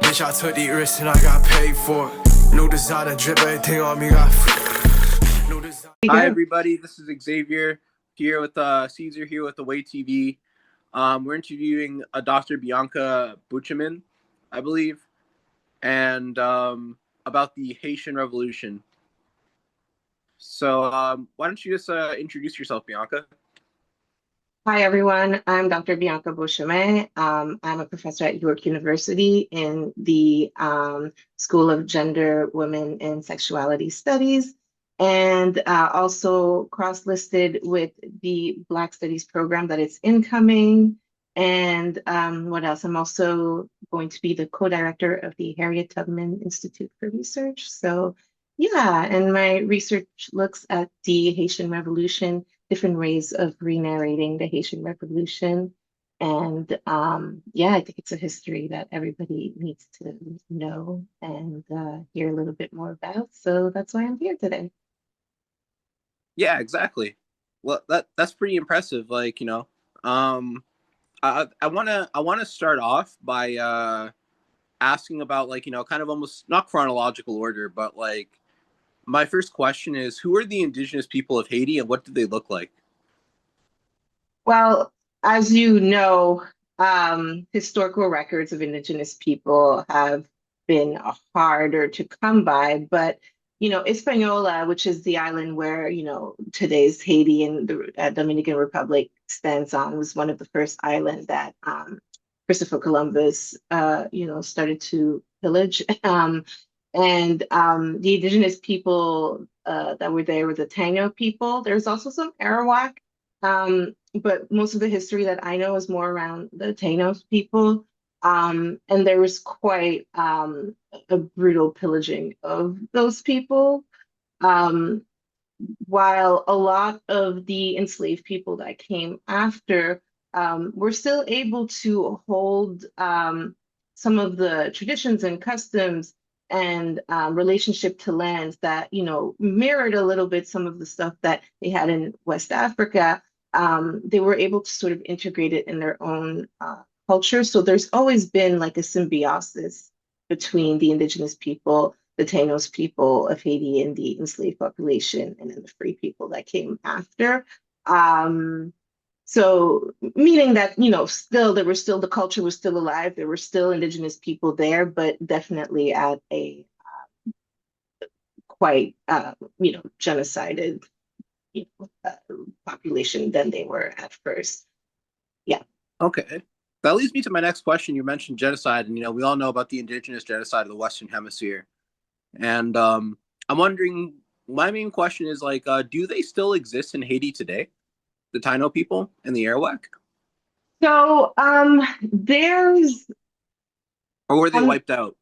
Bitch, I took the risk and I got paid for it. New designer, drip everything on me, got new design. Hi, everybody. This is Xavier here with Caesar here with the Way TV. We're interviewing Dr. Bianca Beauchemin, I believe, and about the Haitian Revolution. So, why don't you just introduce yourself, Bianca? Hi, everyone. I'm Dr. Bianca Beauchemin. I'm a professor at York University in the School of Gender, Women, and Sexuality Studies, and also cross-listed with the Black Studies program that is incoming. And what else? I'm also going to be the co-director of the Harriet Tubman Institute for Research. So, yeah, and my research looks at the Haitian Revolution, different ways of re-narrating the Haitian Revolution. And yeah, I think it's a history that everybody needs to know and hear a little bit more about. So that's why I'm here today. Yeah, exactly. Well, that's pretty impressive. I wanna start off by asking about kind of almost not chronological order, but my first question is, who are the indigenous people of Haiti and what do they look like? Well, as you know, historical records of Indigenous people have been harder to come by, but Hispaniola, which is the island where today's Haiti and the Dominican Republic stands on, was one of the first islands that Christopher Columbus, started to pillage. And the indigenous people that were there were the Taino people. There's also some Arawak, but most of the history that I know is more around the Taino people. And there was quite a brutal pillaging of those people. Um, while a lot of the enslaved people that came after were still able to hold some of the traditions and customs and relationship to lands that, mirrored a little bit some of the stuff that they had in West Africa. They were able to sort of integrate it in their own culture. So there's always been like a symbiosis between the indigenous people, the Taínos people of Haiti, and the enslaved population, and then the free people that came after. Um, so meaning that, still there was still the culture was still alive, there were still indigenous people there, but definitely at a quite genocided population than they were at first. Yeah. Okay. That leads me to my next question. You mentioned genocide, and we all know about the indigenous genocide of the Western Hemisphere. And I'm wondering, my main question is do they still exist in Haiti today? The Taino people and the Arawak? So there's Or were they um wiped out,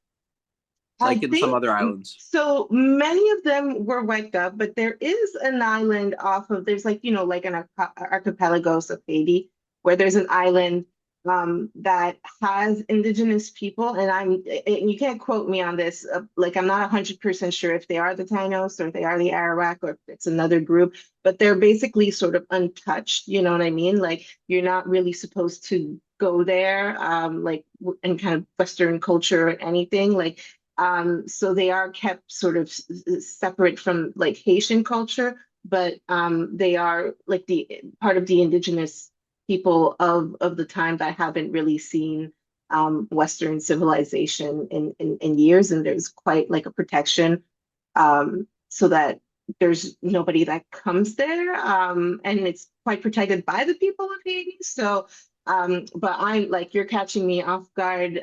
I like in some think other islands? so many of them were wiped out, but there is an island off of there's like an archipelagos of Haiti where there's an island that has indigenous people, and and you can't quote me on this, like I'm not 100% sure if they are the Tainos or if they are the Arawak or if it's another group, but they're basically sort of untouched, you know what I mean? Like you're not really supposed to go there, in kind of Western culture or anything. So they are kept sort of separate from like Haitian culture, but they are like the part of the indigenous people of the time that haven't really seen Western civilization in years, and there's quite like a protection so that there's nobody that comes there, and it's quite protected by the people of Haiti. So but I'm like, you're catching me off guard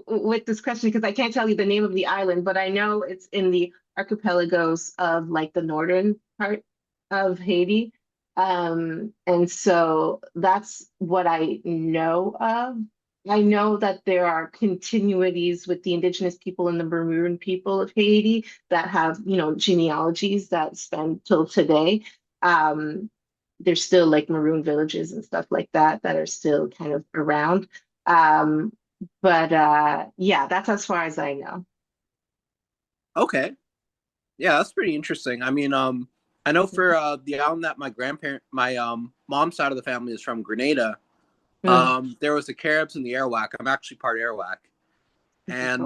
with this question because I can't tell you the name of the island, but I know it's in the archipelagos of like the northern part of Haiti. And so that's what I know of. I know that there are continuities with the indigenous people and the Bermudan people of Haiti that have, genealogies that span till today. Um, there's still like maroon villages and stuff like that that are still kind of around. Um, but yeah, that's as far as I know. Okay. Yeah, that's pretty interesting. I mean, I know for the island that my mom's side of the family is from, Grenada. Mm. There was the Caribs and the Arawak. I'm actually part Arawak. and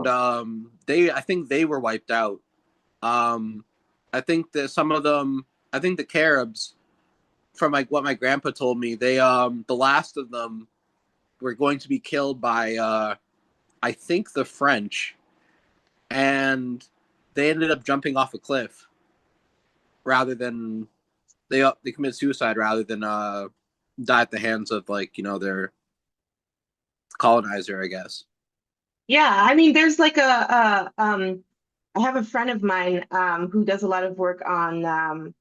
People. I think they were wiped out. I think that some of them, I think the Caribs, from like what my grandpa told me, they the last of them were going to be killed by I think the French, and they ended up jumping off a cliff rather than they committed suicide rather than die at the hands of like their colonizer, I guess. Yeah, I mean, there's like I have a friend of mine who does a lot of work on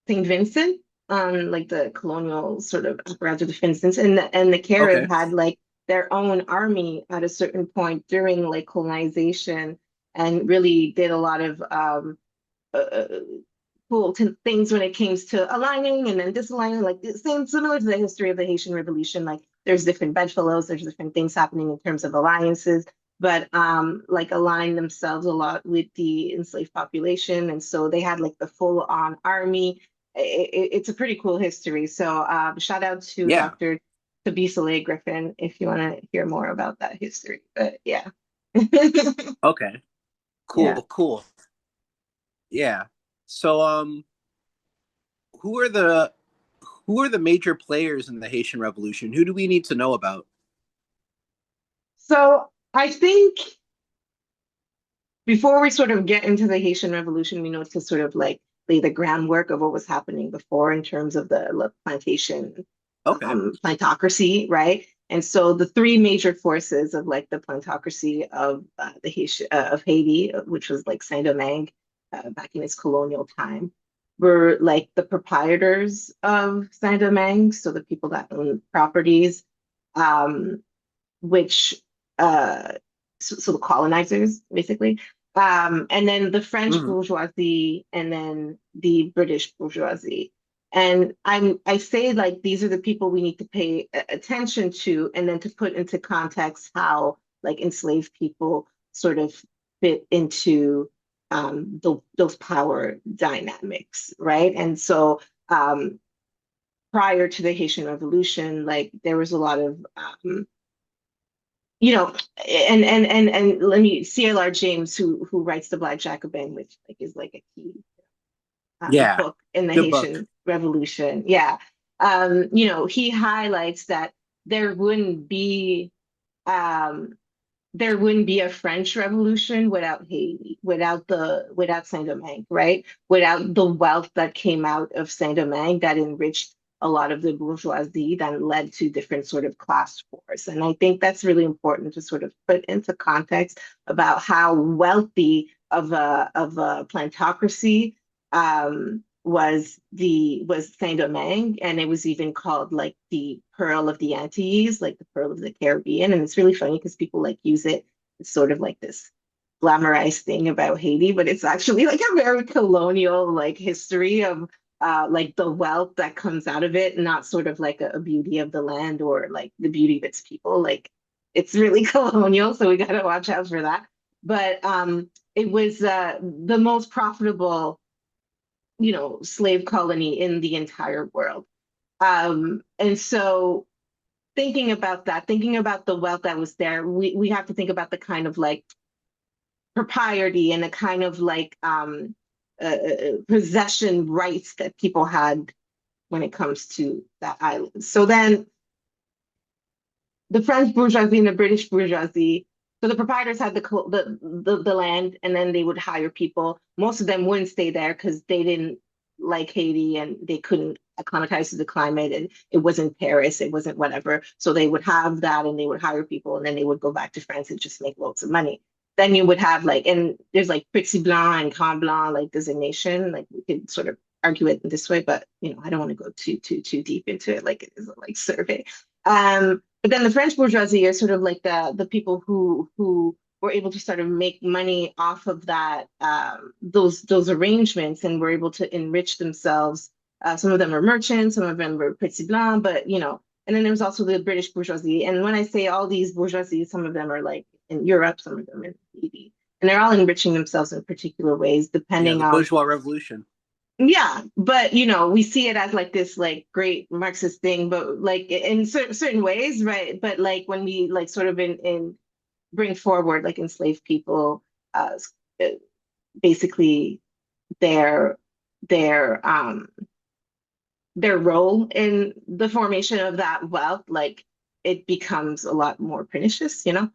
St. Vincent, on like the colonial sort of apparatus of the Vincents, and the Okay. Carib had like their own army at a certain point during like colonization, and really did a lot of uh, cool things when it comes to aligning and then disaligning, like same similar to the history of the Haitian Revolution. Like there's different bedfellows, there's different things happening in terms of alliances, but like align themselves a lot with the enslaved population, and so they had like the full on army. It's a pretty cool history. So shout out to Yeah. Dr. Tabisale Griffin if you want to hear more about that history. But yeah. Okay. Yeah. Cool. Cool. Yeah. So who are the who are the major players in the Haitian Revolution? Who do we need to know about? So I think before we sort of get into the Haitian Revolution, we know to sort of like lay the groundwork of what was happening before in terms of the plantation Okay. plantocracy, right? And so the three major forces of like the plantocracy of the Haitian of Haiti, which was like Saint-Domingue back in its colonial time, were like the proprietors of Saint-Domingue, so the people that own properties, um, which so the colonizers basically, and then the French Hmm. bourgeoisie, and then the British bourgeoisie. And I say like these are the people we need to pay attention to, and then to put into context how like enslaved people sort of fit into those power dynamics, right? And so prior to the Haitian Revolution, like there was a lot of you know, and let me C.L.R. James, who writes the Black Jacobin, which like is like a key Yeah. book in the Good book. Haitian Revolution. Yeah, he highlights that there wouldn't be um, there wouldn't be a French Revolution without Haiti, without Saint-Domingue, right? Without the wealth that came out of Saint-Domingue that enriched a lot of the bourgeoisie that led to different sort of class wars. And I think that's really important to sort of put into context about how wealthy of a plantocracy was Saint-Domingue, and it was even called like the Pearl of the Antilles, like the Pearl of the Caribbean. And it's really funny because people like use it. It's sort of like this glamorized thing about Haiti, but it's actually like a very colonial like history of like the wealth that comes out of it, not sort of like a beauty of the land or like the beauty of its people. Like it's really colonial, so we got to watch out for that. But it was the most profitable slave colony in the entire world. And so thinking about that, thinking about the wealth that was there, we have to think about the kind of like propriety and the kind of like possession rights that people had when it comes to that island. So then the French bourgeoisie and the British bourgeoisie. So the proprietors had the land, and then they would hire people. Most of them wouldn't stay there because they didn't like Haiti and they couldn't acclimatize to the climate, and it wasn't Paris, it wasn't whatever. So they would have that, and they would hire people, and then they would go back to France and just make loads of money. Then you would have like, and there's like Petit Blanc and Grand Blanc like designation. Like we could sort of argue it in this way, but I don't want to go too deep into it. Like it is a like survey. But then the French bourgeoisie are sort of like the people who were able to sort of make money off of that those arrangements, and were able to enrich themselves. Some of them are merchants, some of them were petit blanc, but and then there was also the British bourgeoisie. And when I say all these bourgeoisies, some of them are like in Europe, some of them in Haiti, and they're all enriching themselves in particular ways, Yeah, depending the on. bourgeois revolution. Yeah, but we see it as like this like great Marxist thing, but like in certain ways, right? But like when we like sort of in bring forward like enslaved people, uh, basically their their um their role in the formation of that wealth, like it becomes a lot more pernicious, you know?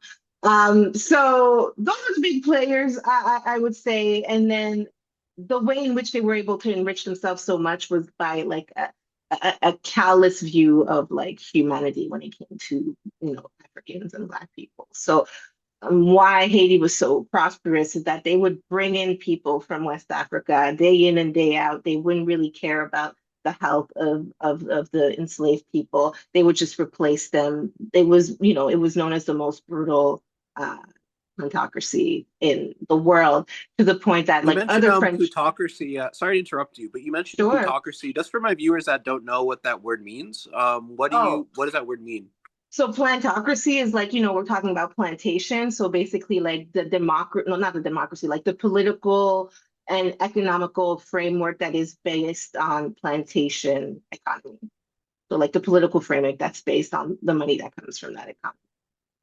So those are the big players, I would say. And then the way in which they were able to enrich themselves so much was by like a callous view of like humanity when it came to, you know, Africans and Black people. So why Haiti was so prosperous is that they would bring in people from West Africa day in and day out. They wouldn't really care about the health of the enslaved people. They would just replace them. It was, you know, it was known as the most brutal uh, plutocracy in the world, to the point that You like mentioned other French, plutocracy. Sorry to interrupt you, but you mentioned sure. plutocracy. Just for my viewers that don't know what that word means, Oh, what does that word mean? so plantocracy is like, you know, we're talking about plantation. So basically like the democracy, no, not the democracy, like the political and economical framework that is based on plantation economy. So like the political framework that's based on the money that comes from that economy.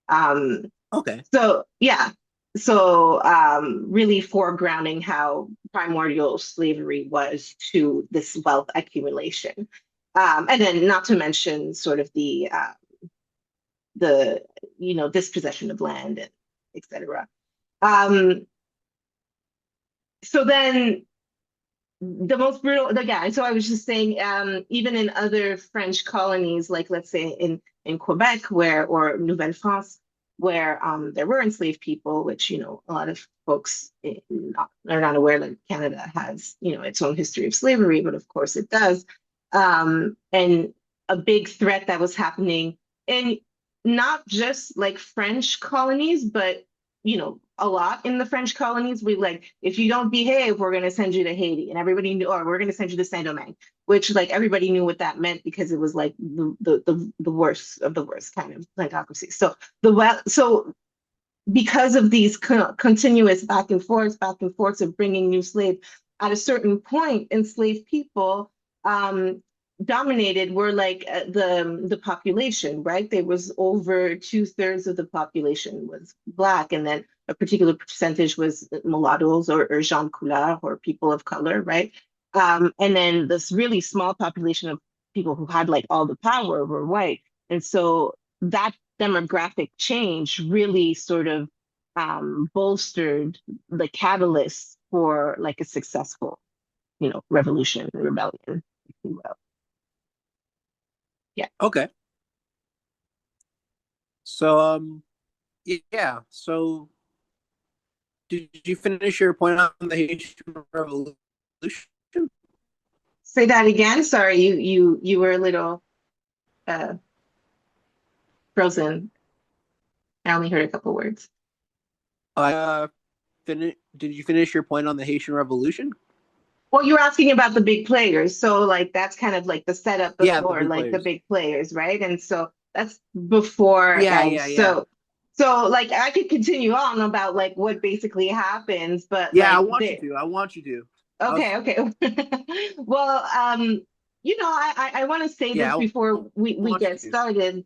Um, Okay. so yeah, so really foregrounding how primordial slavery was to this wealth accumulation. And then not to mention sort of the you know dispossession of land and etc. Um, so then the most brutal the guy. So I was just saying, even in other French colonies, like let's say in Quebec, where or Nouvelle France, where there were enslaved people, which you know a lot of folks are not aware that Canada has you know its own history of slavery, but of course it does. And a big threat that was happening in not just like French colonies, but you know, a lot in the French colonies. We like, if you don't behave, we're going to send you to Haiti, and everybody knew, or we're going to send you to Saint Domingue, which like everybody knew what that meant because it was like the worst of the worst kind of plantocracy. So so because of these continuous back and forth of bringing new slaves, at a certain point, enslaved people dominated were like the population, right? There was over 2/3 of the population was Black, and then a particular percentage was mulattoes or gens couleur or people of color, right? And then this really small population of people who had like all the power were white. And so that demographic change really sort of bolstered the catalyst for like a successful, you know, revolution, rebellion, if you will. Yeah. Okay. So, yeah. So, did you finish your point on the Haitian Revolution? Say that again. Sorry, you were a little uh, frozen. I only heard a couple words. I Did you finish your point on the Haitian Revolution? Well, you're asking about the big players, so like that's kind of like the setup Yeah, the before big like the players. big players, right? And so that's before Yeah, yeah, yeah. so like I could continue on about like what basically happens, but Yeah, I like want you the to. I want you to. I was, okay, okay. Well, you know, I want to say yeah, this I before we want you get to. started,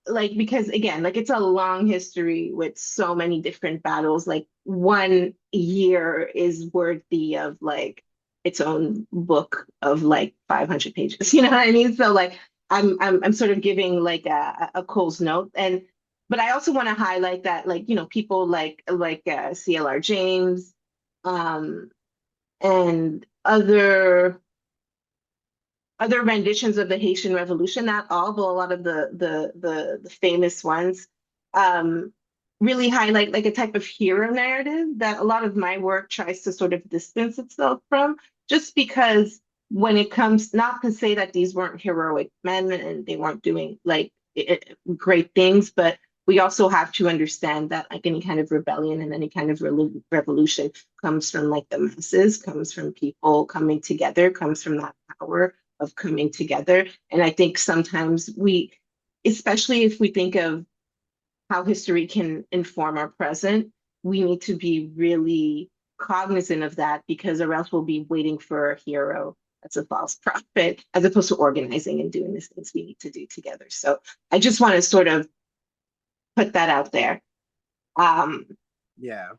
like because again, like it's a long history with so many different battles. Like 1 year is worthy of like its own book of like 500 pages. You know what I mean? So like I'm sort of giving like a Cole's note, and but I also want to highlight that like you know people like CLR James, um, and other renditions of the Haitian Revolution, not all, but a lot of the famous ones, um, really highlight like a type of hero narrative that a lot of my work tries to sort of distance itself from, just because when it comes, not to say that these weren't heroic men and they weren't doing like great things, but we also have to understand that like any kind of rebellion and any kind of revolution comes from like the masses, comes from people coming together, comes from that power of coming together. And I think sometimes we, especially if we think of how history can inform our present, we need to be really cognizant of that, because or else we'll be waiting for a hero that's a false prophet, as opposed to organizing and doing the things we need to do together. So I just want to sort of put that out there. Um, Yeah.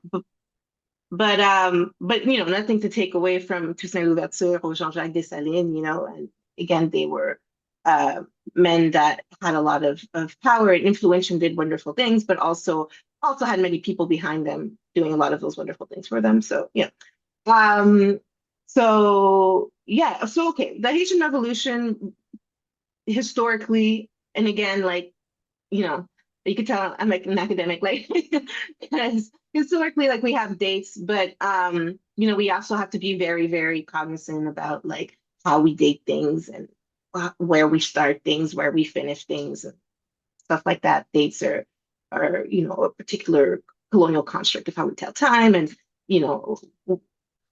but nothing to take away from Toussaint Louverture or Jean-Jacques Dessalines, and again, they were uh, men that had a lot of power and influence and did wonderful things, but also had many people behind them doing a lot of those wonderful things for them. So yeah. Um, so yeah, so okay, the Haitian Revolution historically, and again, like, you know, you could tell I'm like an academic, like, because historically, like, we have dates, but we also have to be very, very cognizant about like how we date things and where we start things, where we finish things, and stuff like that. Dates are a particular colonial construct of how we tell time, and you know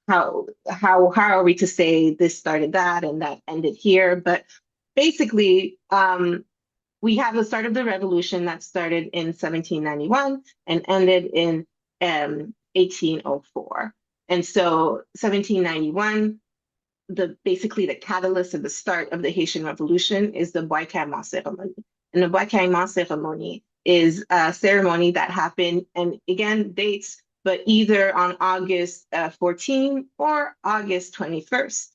how are we to say this started that and that ended here? But basically, we have the start of the revolution that started in 1791 and ended in 1804. And so 1791, basically the catalyst of the start of the Haitian Revolution is the Bois Carmant ceremony. And the Bois Carmant ceremony is a ceremony that happened, and again, dates, but either on August 14 or August 21st,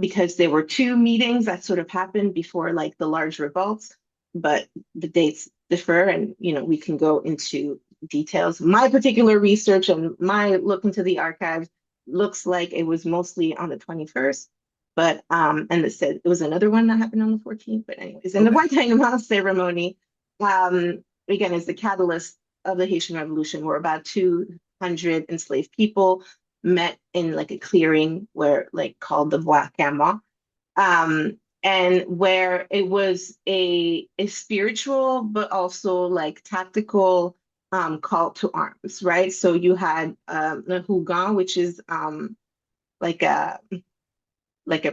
because there were two meetings that sort of happened before like the large revolts, but the dates differ, and we can go into details. My particular research and my look into the archives looks like it was mostly on the 21st, but and it said it was another one that happened on the 14th. But anyways, in the Okay. White Hangman ceremony, again, is the catalyst of the Haitian Revolution, where about 200 enslaved people met in like a clearing where like called the Bois Carmant, and where it was a spiritual but also like tactical call to arms, right? So you had the Hugon, which is like a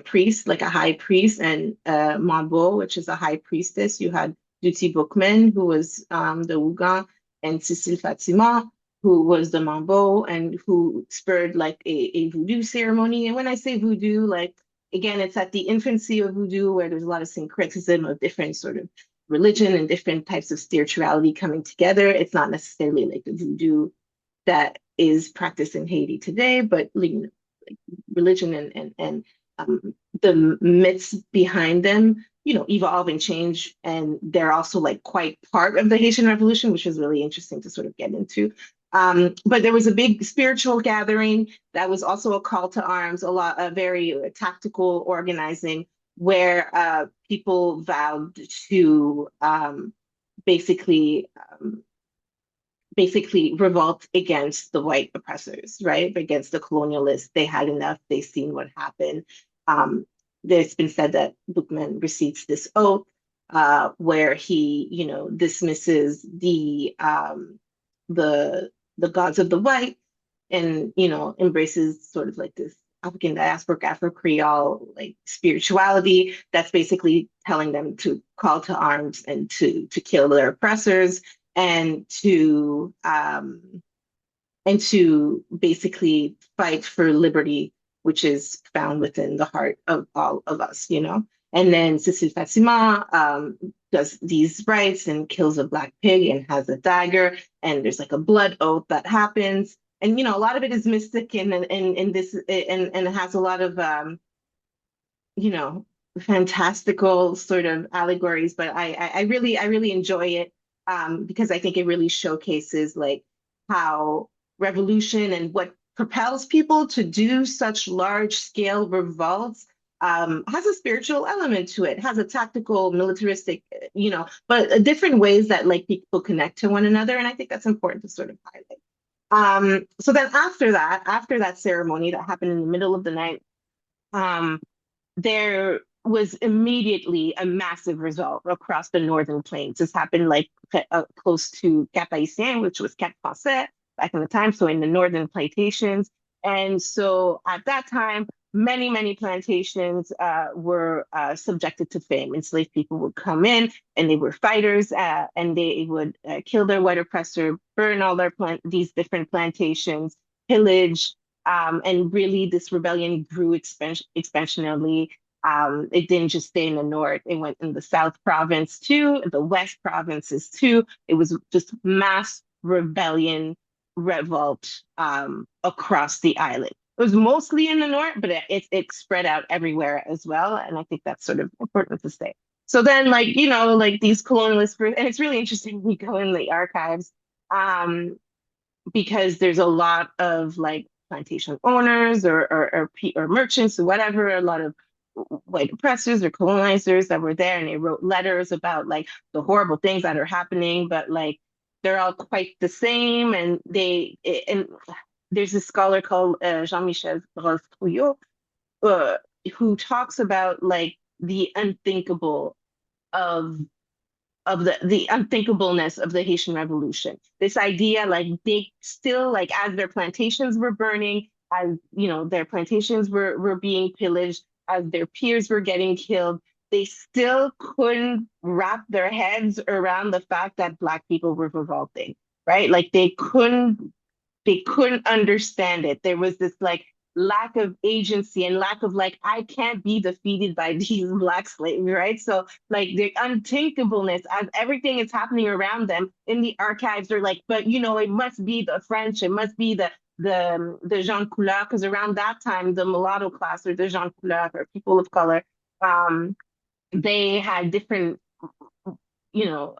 priest, like a high priest, and Mambo, which is a high priestess. You had Duty Bookman, who was the Hugon, and Cécile Fatima, who was the Mambo, and who spurred like a voodoo ceremony. And when I say voodoo, like, again, it's at the infancy of voodoo, where there's a lot of syncretism of different sort of religion and different types of spirituality coming together. It's not necessarily like the voodoo that is practiced in Haiti today, but like religion and the myths behind them, evolve and change. And they're also like quite part of the Haitian Revolution, which is really interesting to sort of get into. But there was a big spiritual gathering that was also a call to arms, a very tactical organizing, where people vowed to basically revolt against the white oppressors, right? Against the colonialists. They had enough. They seen what happened. Um, there's been said that Bookman recedes this oath, where he, dismisses the gods of the white, and embraces sort of like this African diasporic Afro Creole like spirituality that's basically telling them to call to arms and to kill their oppressors, and to basically fight for liberty, which is found within the heart of all of us. And then Cécile Fatima does these rites and kills a black pig and has a dagger, and there's like a blood oath that happens. And a lot of it is mystic, and this and it has a lot of you know fantastical sort of allegories. But I really enjoy it, because I think it really showcases like how revolution and what propels people to do such large scale revolts has a spiritual element to it, has a tactical, militaristic, but different ways that like people connect to one another. And I think that's important to sort of highlight. So then after that ceremony that happened in the middle of the night, um, there was immediately a massive result across the northern plains. This happened like close to Cap Haïtien, which was Cap Français back in the time, so in the northern plantations. And so at that time, many, many plantations were subjected to fame. Enslaved people would come in, and they were fighters, and they would kill their white oppressor, burn all these different plantations, pillage, and really this rebellion grew expansionally. It didn't just stay in the north; it went in the South Province too, the West provinces too. It was just mass rebellion revolt across the island. It was mostly in the north, but it spread out everywhere as well. And I think that's sort of important to say. So then, like, like these colonialist groups, and it's really interesting when you go in the archives, um, because there's a lot of like plantation owners or merchants or whatever, a lot of white oppressors or colonizers that were there, and they wrote letters about like the horrible things that are happening, but like they're all quite the same, and there's a scholar called Jean-Michel Trouillot, uh, who talks about like the unthinkable of the unthinkableness of the Haitian Revolution. This idea, like they still, like as their plantations were burning, as their plantations were being pillaged, as their peers were getting killed, they still couldn't wrap their heads around the fact that Black people were revolting, right? Like they couldn't understand it. There was this like lack of agency and lack of like, I can't be defeated by these Black slaves, right? So like the unthinkableness as everything is happening around them in the archives, they're like, but it must be the French, it must be the gens couleur, because around that time the mulatto class or the gens couleur or people of color, they had different, you know,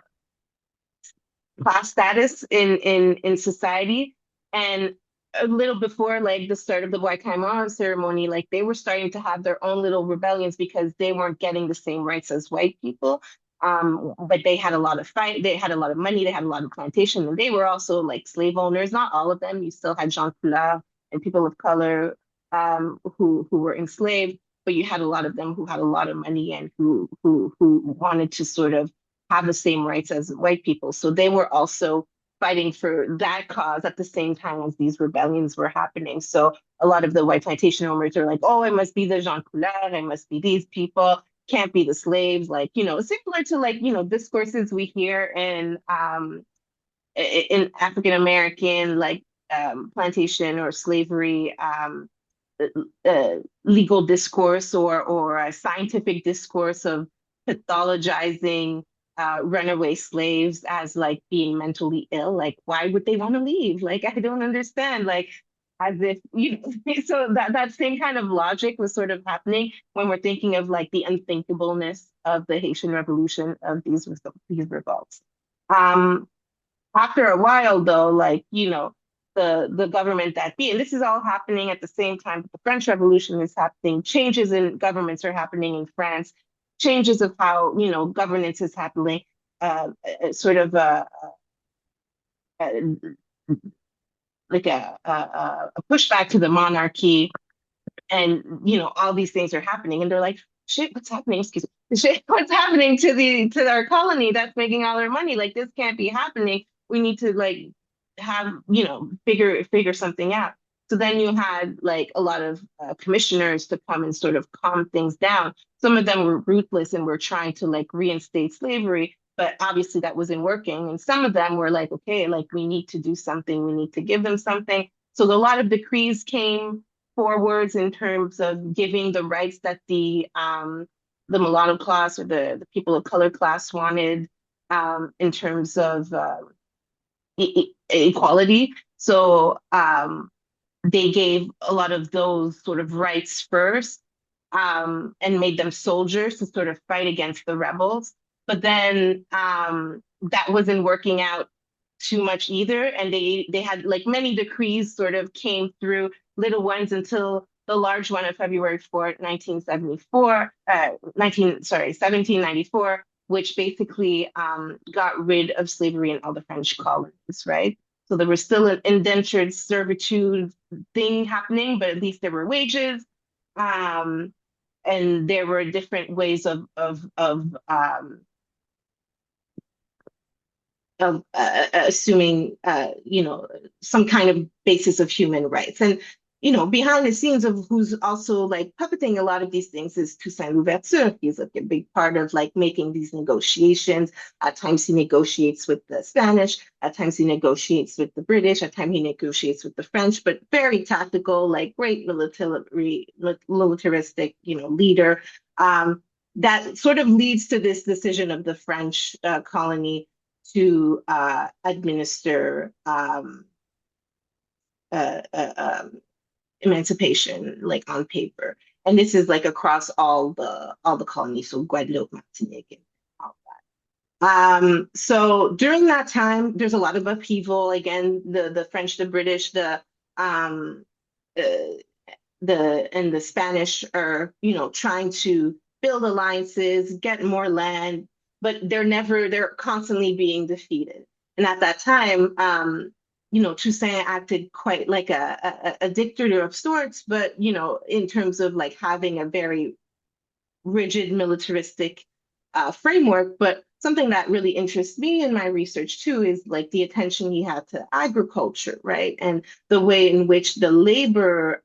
class status in society. And a little before like the start of the Waikaima ceremony, like they were starting to have their own little rebellions because they weren't getting the same rights as white people. But they had a lot of fight, they had a lot of money, they had a lot of plantation, and they were also like slave owners. Not all of them. You still had gens couleur and people of color who were enslaved, but you had a lot of them who had a lot of money and who wanted to sort of have the same rights as white people. So they were also fighting for that cause at the same time as these rebellions were happening. So a lot of the white plantation owners are like, oh, it must be the gens couleur, it must be these people, can't be the slaves. Like, similar to like, discourses we hear in African American like plantation or slavery legal discourse or a scientific discourse of pathologizing runaway slaves as like being mentally ill. Like, why would they want to leave? Like, I don't understand. Like, as if so that same kind of logic was sort of happening when we're thinking of like the unthinkableness of the Haitian Revolution of these revolts. Um, After a while, though, like the government that be, and this is all happening at the same time that the French Revolution is happening. Changes in governments are happening in France. Changes of how governance is happening. Sort of a like a pushback to the monarchy, and all these things are happening, and they're like, shit, what's happening? Excuse me, shit, what's happening to our colony that's making all our money? Like, this can't be happening. We need to like have figure something out. So then you had like a lot of commissioners to come and sort of calm things down. Some of them were ruthless and were trying to like reinstate slavery, but obviously that wasn't working. And some of them were like, okay, like we need to do something, we need to give them something. So a lot of decrees came forwards in terms of giving the rights that the mulatto class or the people of color class wanted, in terms of equality. So they gave a lot of those sort of rights first, and made them soldiers to sort of fight against the rebels. But then that wasn't working out too much either. And they had like many decrees sort of came through, little ones, until the large one of February 4th, 1974, 1794, which basically got rid of slavery in all the French colonies, right? So there was still an indentured servitude thing happening, but at least there were wages. And there were different ways of assuming, some kind of basis of human rights. And, behind the scenes of who's also like puppeting a lot of these things is Toussaint Louverture. He's like a big part of like making these negotiations. At times he negotiates with the Spanish, at times he negotiates with the British, at times he negotiates with the French, but very tactical, like great militaristic, leader. That sort of leads to this decision of the French colony to administer uh, uh, um, emancipation, like on paper. And this is like across all the colonies, so Guadeloupe, Martinique, and all that. So during that time, there's a lot of upheaval. Again, the French, the British, um, uh, and the Spanish are, trying to build alliances, get more land, but they're constantly being defeated. And at that time, Toussaint acted quite like a dictator of sorts, but, in terms of like having a very rigid militaristic framework. But something that really interests me in my research too is like the attention he had to agriculture, right? And the way in which the labor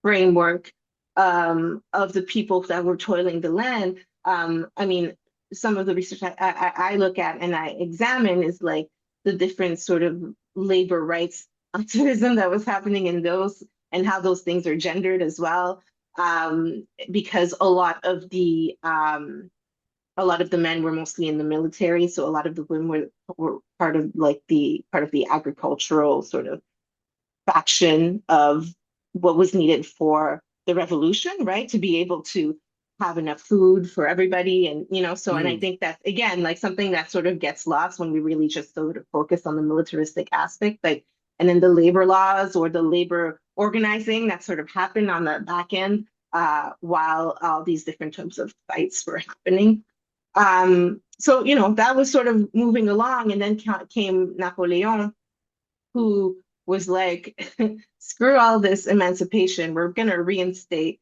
framework of the people that were toiling the land. I mean, some of the research I look at and I examine is like the different sort of labor rights activism that was happening in those and how those things are gendered as well. Because a lot of the men were mostly in the military, so a lot of the women were part of like the agricultural sort of faction of what was needed for the revolution, right? To be able to have enough food for everybody. And, so, and I Mm. think that's, again, like something that sort of gets lost when we really just sort of focus on the militaristic aspect, like, and then the labor laws or the labor organizing that sort of happened on the back end while all these different types of fights were happening. So, that was sort of moving along. And then came Napoleon, who was like, screw all this emancipation. We're going to reinstate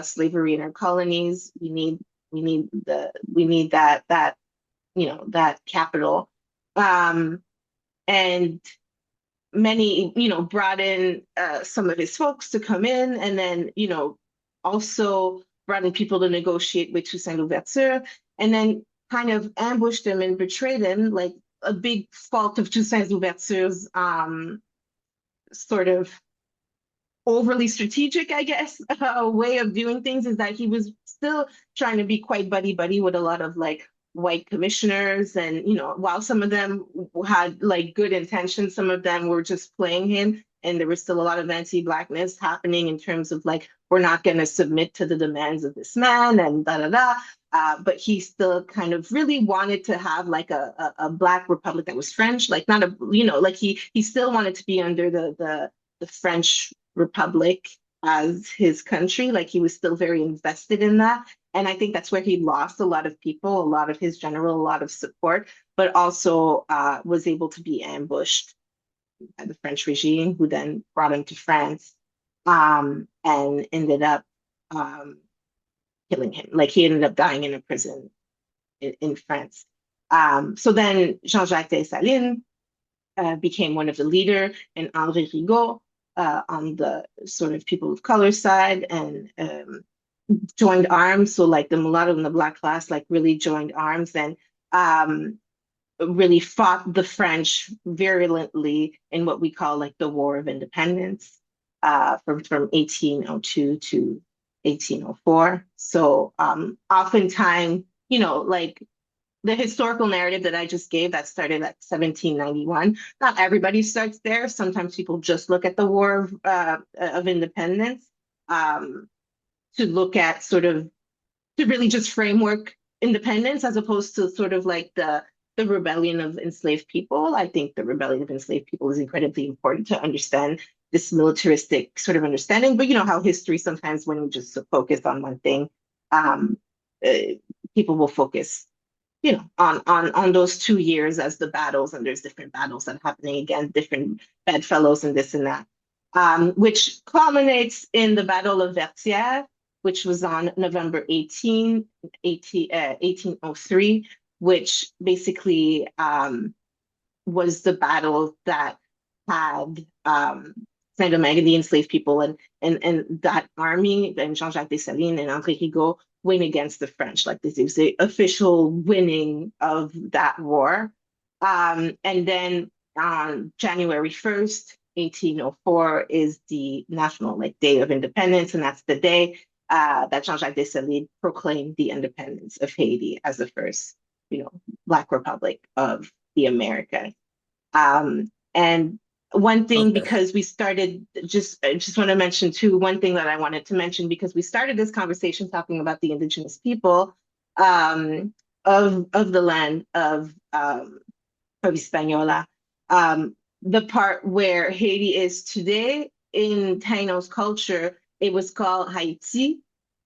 slavery in our colonies. We need that capital. And many, brought in some of his folks to come in, and then, also brought in people to negotiate with Toussaint Louverture, and then kind of ambushed him and betrayed him. Like a big fault of Toussaint Louverture's sort of overly strategic, I guess, way of doing things is that he was still trying to be quite buddy buddy with a lot of like white commissioners. And, while some of them had like good intentions, some of them were just playing him. And there was still a lot of anti-blackness happening in terms of like, we're not going to submit to the demands of this man and da da da. But he still kind of really wanted to have like a Black republic that was French, like not a, like he still wanted to be under the French Republic as his country. Like he was still very invested in that. And I think that's where he lost a lot of people, a lot of his general, a lot of support, but also was able to be ambushed by the French regime, who then brought him to France and ended up killing him. Like he ended up dying in a prison in France. So then Jean-Jacques Dessalines became one of the leader, and Henri Rigaud on the sort of people of color side, and joined arms. So like the mulatto and the Black class like really joined arms and really fought the French virulently in what we call like the War of Independence from 1802 to 1804. So oftentimes, like the historical narrative that I just gave that started at 1791. Not everybody starts there. Sometimes people just look at the War of Independence to look at sort of to really just framework independence as opposed to sort of like the rebellion of enslaved people. I think the rebellion of enslaved people is incredibly important to understand this militaristic sort of understanding. But you know how history sometimes, when we just focus on one thing, um, uh, people will focus on those 2 years as the battles, and there's different battles that are happening again, different bedfellows and this and that, which culminates in the Battle of Vertières, which was on November 1803, which basically was the battle that had Saint-Domingue, the enslaved people, and that army, and Jean-Jacques Dessalines and Henri Rigaud win against the French. Like this is the official winning of that war. And then on January 1st, 1804 is the National Day of Independence, and that's the day that Jean-Jacques Dessalines proclaimed the independence of Haiti as the first Black Republic of the Americas. And one thing, Okay. because we started, I just want to mention too, one thing that I wanted to mention, because we started this conversation talking about the indigenous people of the land of Hispaniola. The part where Haiti is today in Taino's culture, it was called Haiti.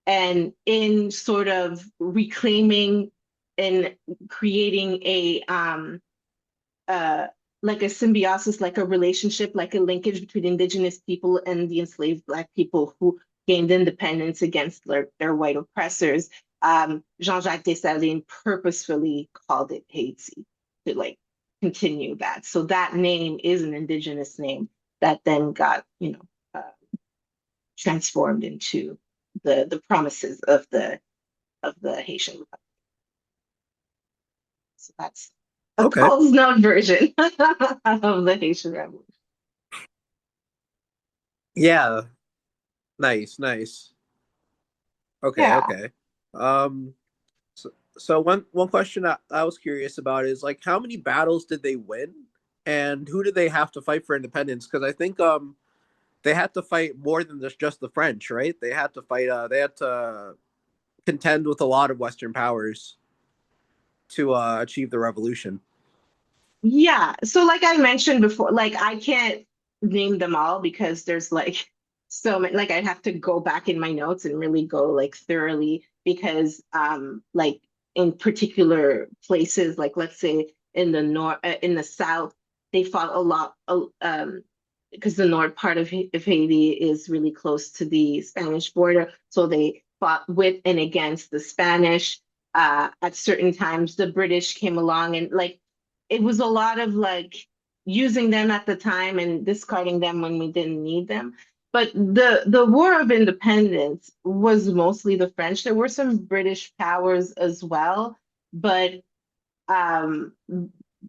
And in sort of reclaiming and creating uh, like a symbiosis, like a relationship, like a linkage between indigenous people and the enslaved Black people who gained independence against their white oppressors. Jean-Jacques Dessalines purposefully called it Haiti to like continue that. So that name is an indigenous name that then got, transformed into the promises of the Haitian Republic. So that's a Okay. Cole's Note version of the Haitian Revolution. Yeah. Nice. Nice. Okay. Yeah. Okay. Um. So one question I was curious about is like how many battles did they win, and who did they have to fight for independence? Because I think they had to fight more than just the French, right? They had to fight. They had to contend with a lot of Western powers to achieve the revolution. Yeah. So like I mentioned before, like I can't name them all because there's like so many, like I'd have to go back in my notes and really go like thoroughly because like in particular places, like let's say in the north in the south, they fought a lot because the north part of Haiti is really close to the Spanish border. So they fought with and against the Spanish. At certain times, the British came along and like it was a lot of like using them at the time and discarding them when we didn't need them. But the War of Independence was mostly the French. There were some British powers as well, but um,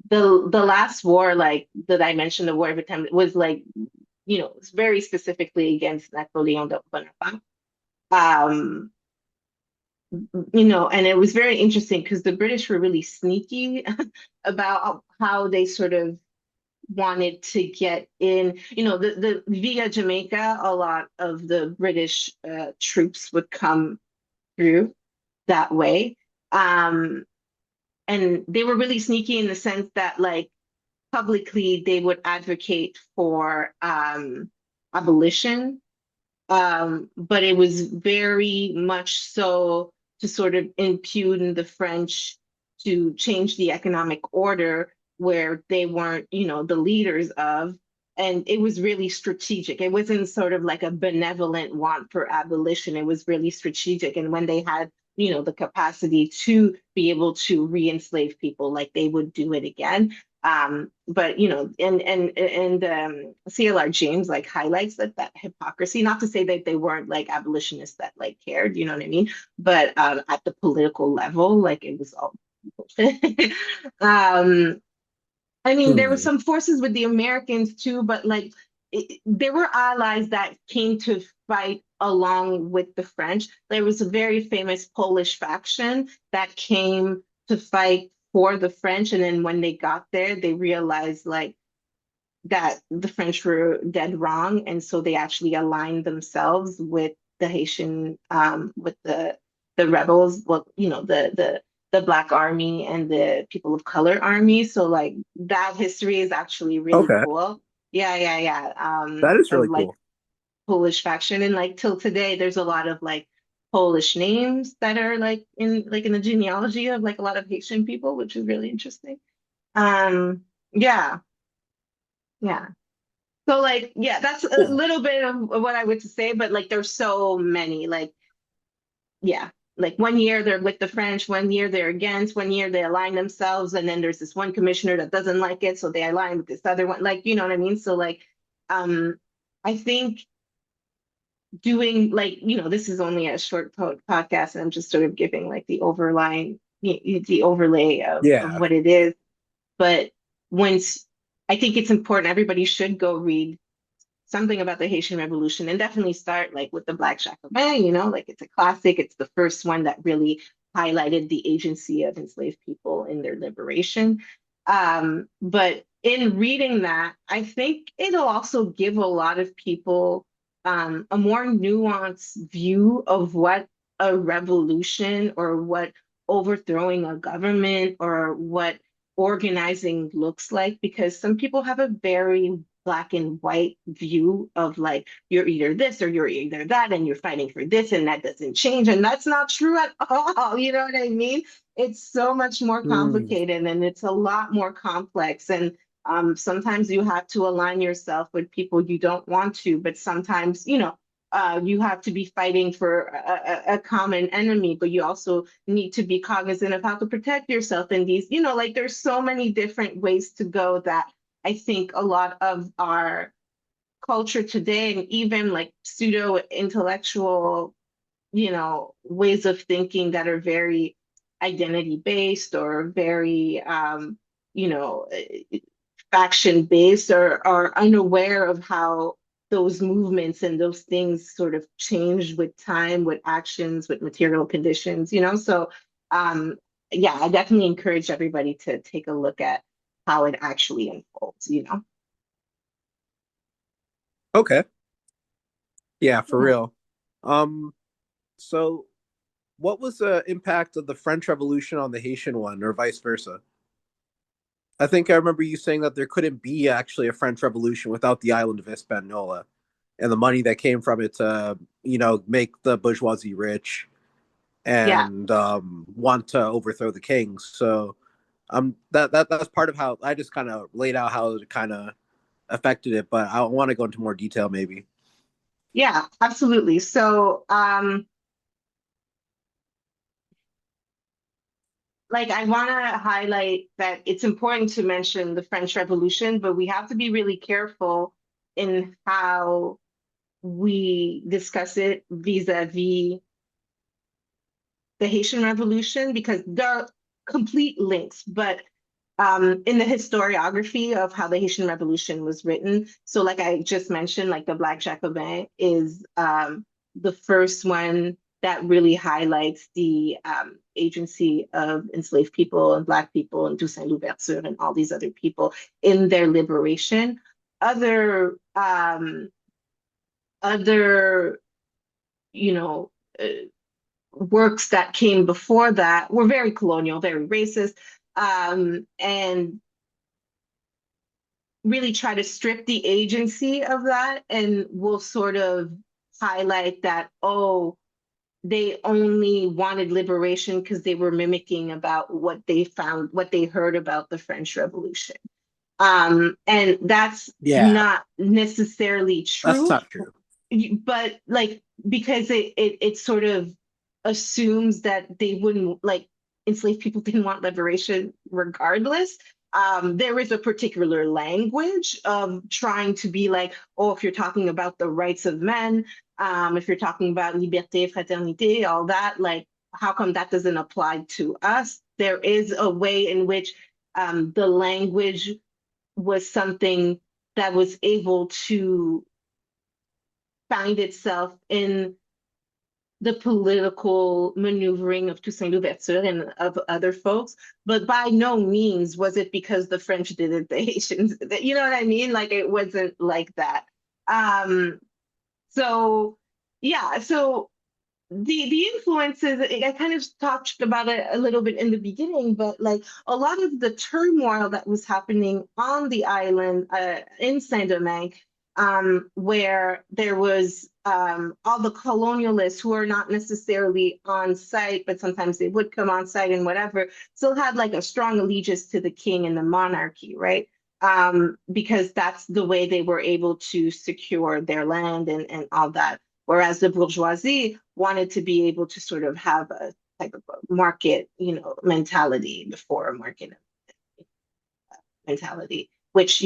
the last war, like that I mentioned, the War of Independence, was like very specifically against Napoleon Bonaparte. Um, and it was very interesting because the British were really sneaky about how they sort of wanted to get in. The via Jamaica, a lot of the British troops would come through that way. And they were really sneaky in the sense that, like, publicly they would advocate for abolition, but it was very much so to sort of impugn the French to change the economic order where they weren't, the leaders of. And it was really strategic. It wasn't sort of like a benevolent want for abolition. It was really strategic. And when they had, the capacity to be able to re-enslave people, like they would do it again. But and CLR James like highlights that hypocrisy, not to say that they weren't like abolitionists that like cared, you know what I mean? But at the political level, like it was all um I mean, there were Hmm. some forces with the Americans too, but like there were allies that came to fight along with the French. There was a very famous Polish faction that came to fight for the French, and then when they got there, they realized like that the French were dead wrong, and so they actually aligned themselves with the Haitian, with the rebels, well, the Black Army and the People of Color Army. So like that history is actually really Okay, cool. Yeah, yeah, yeah. that is Of really like cool. Polish faction, and like till today, there's a lot of like Polish names that are like in the genealogy of like a lot of Haitian people, which is really interesting. Yeah, yeah. So like, yeah, that's a Cool. little bit of what I would say, but like there's so many. Like, yeah, like one year they're with the French, one year they're against, one year they align themselves, and then there's this one commissioner that doesn't like it, so they align with this other one. Like, you know what I mean? So like, I think doing like, this is only a short podcast, and I'm just sort of giving like the overlay of Yeah. what it is. But once I think it's important, everybody should go read something about the Haitian Revolution and definitely start like with the Black Jacobin, like it's a classic. It's the first one that really highlighted the agency of enslaved people in their liberation. But in reading that, I think it'll also give a lot of people a more nuanced view of what a revolution or what overthrowing a government or what organizing looks like, because some people have a very black and white view of like you're either this or you're either that and you're fighting for this and that doesn't change, and that's not true at all. You know what I mean? It's so much more Mm. complicated and it's a lot more complex, and sometimes you have to align yourself with people you don't want to, but sometimes you have to be fighting for a common enemy, but you also need to be cognizant of how to protect yourself in these, like there's so many different ways to go that I think a lot of our culture today and even like pseudo intellectual, ways of thinking that are very identity based or very, you know, faction based or are unaware of how those movements and those things sort of change with time, with actions, with material conditions, So, yeah, I definitely encourage everybody to take a look at how it actually unfolds. Okay. Yeah, for Yeah. real. Um, so what was the impact of the French Revolution on the Haitian one, or vice versa? I think I remember you saying that there couldn't be actually a French Revolution without the island of Hispaniola and the money that came from it to, make the bourgeoisie rich Yeah. and want to overthrow the kings. So that's part of how I just kind of laid out how it kind of affected it, but I want to go into more detail maybe. Yeah, absolutely. So, like I want to highlight that it's important to mention the French Revolution, but we have to be really careful in how we discuss it vis-a-vis the Haitian Revolution because there are complete links, but in the historiography of how the Haitian Revolution was written, so like I just mentioned, like the Black Jacobin is the first one that really highlights the agency of enslaved people and Black people and Toussaint Louverture and all these other people in their liberation. Other, you know, works that came before that were very colonial, very racist, and really try to strip the agency of that and will sort of highlight that, oh, they only wanted liberation because they were mimicking about what they found, what they heard about the French Revolution. And that's Yeah, not necessarily that's true, not true. but like because it sort of assumes that they wouldn't like enslaved people didn't want liberation regardless. There is a particular language of trying to be like, oh, if you're talking about the rights of men, if you're talking about liberté, fraternité, all that, like, how come that doesn't apply to us? There is a way in which the language was something that was able to find itself in the political maneuvering of Toussaint Louverture and of other folks, but by no means was it because the French did it, the Haitians, you know what I mean? Like it wasn't like that. Um, so yeah, so the influences, I kind of talked about it a little bit in the beginning, but like a lot of the turmoil that was happening on the island in Saint-Domingue, where there was all the colonialists who are not necessarily on site, but sometimes they would come on site and whatever, still had like a strong allegiance to the king and the monarchy, right? Because that's the way they were able to secure their land and all that. Whereas the bourgeoisie wanted to be able to sort of have a type of a market, mentality before a market mentality, which,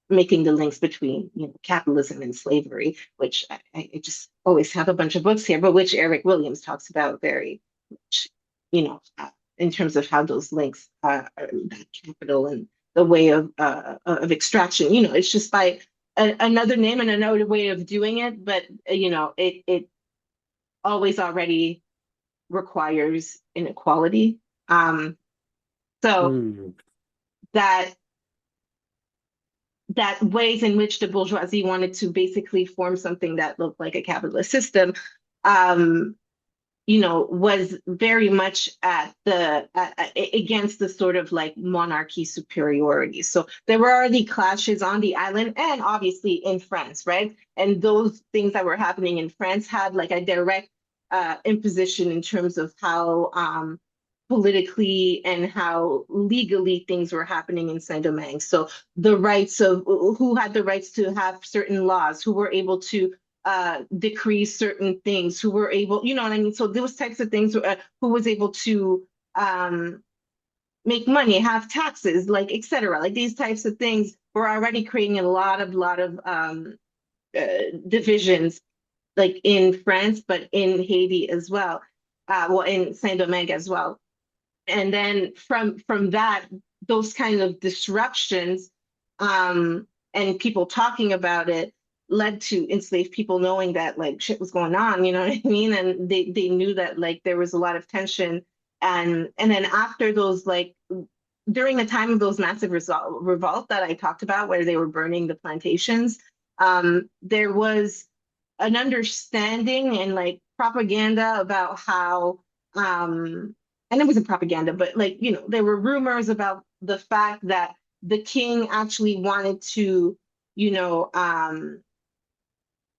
making the links between, capitalism and slavery, which I just always have a bunch of books here, but which Eric Williams talks about very much, in terms of how those links are that capital and the way of extraction, it's just by another name and another way of doing it, but it always already requires inequality. So Mm. that ways in which the bourgeoisie wanted to basically form something that looked like a capitalist system, um, was very much against the sort of like monarchy superiority. So there were already clashes on the island and obviously in France, right? And those things that were happening in France had like a direct imposition in terms of how politically and how legally things were happening in Saint-Domingue. So the rights of who had the rights to have certain laws, who were able to decree certain things, who were able, you know what I mean? So those types of things, who was able to make money, have taxes, like et cetera. Like these types of things were already creating a lot of divisions, like in France, but in Haiti as well. Well, in Saint Domingue as well. And then from that, those kind of disruptions, and people talking about it led to enslaved people knowing that like shit was going on, you know what I mean? And they knew that like there was a lot of tension. And then after those, like during the time of those massive revolt that I talked about, where they were burning the plantations, there was an understanding and like propaganda about how and it wasn't propaganda, but like, there were rumors about the fact that the king actually you know, um,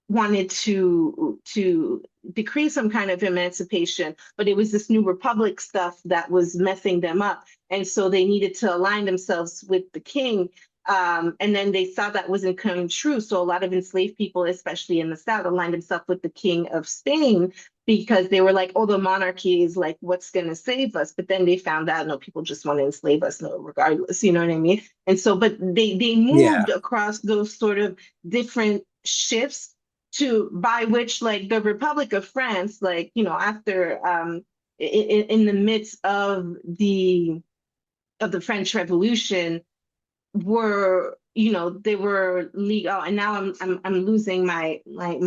wanted to decree some kind of emancipation, but it was this new republic stuff that was messing them up, and so they needed to align themselves with the king. And then they saw that wasn't coming true, so a lot of enslaved people, especially in the South, aligned themselves with the King of Spain because they were like, "Oh, the monarchy is like what's going to save us." But then they found out, no, people just want to enslave us, no, regardless. You know what I mean? And so, but they Yeah. moved across those sort of different shifts to by which like the Republic of France, like after in the midst of the French Revolution, were they were legal. And now I'm losing my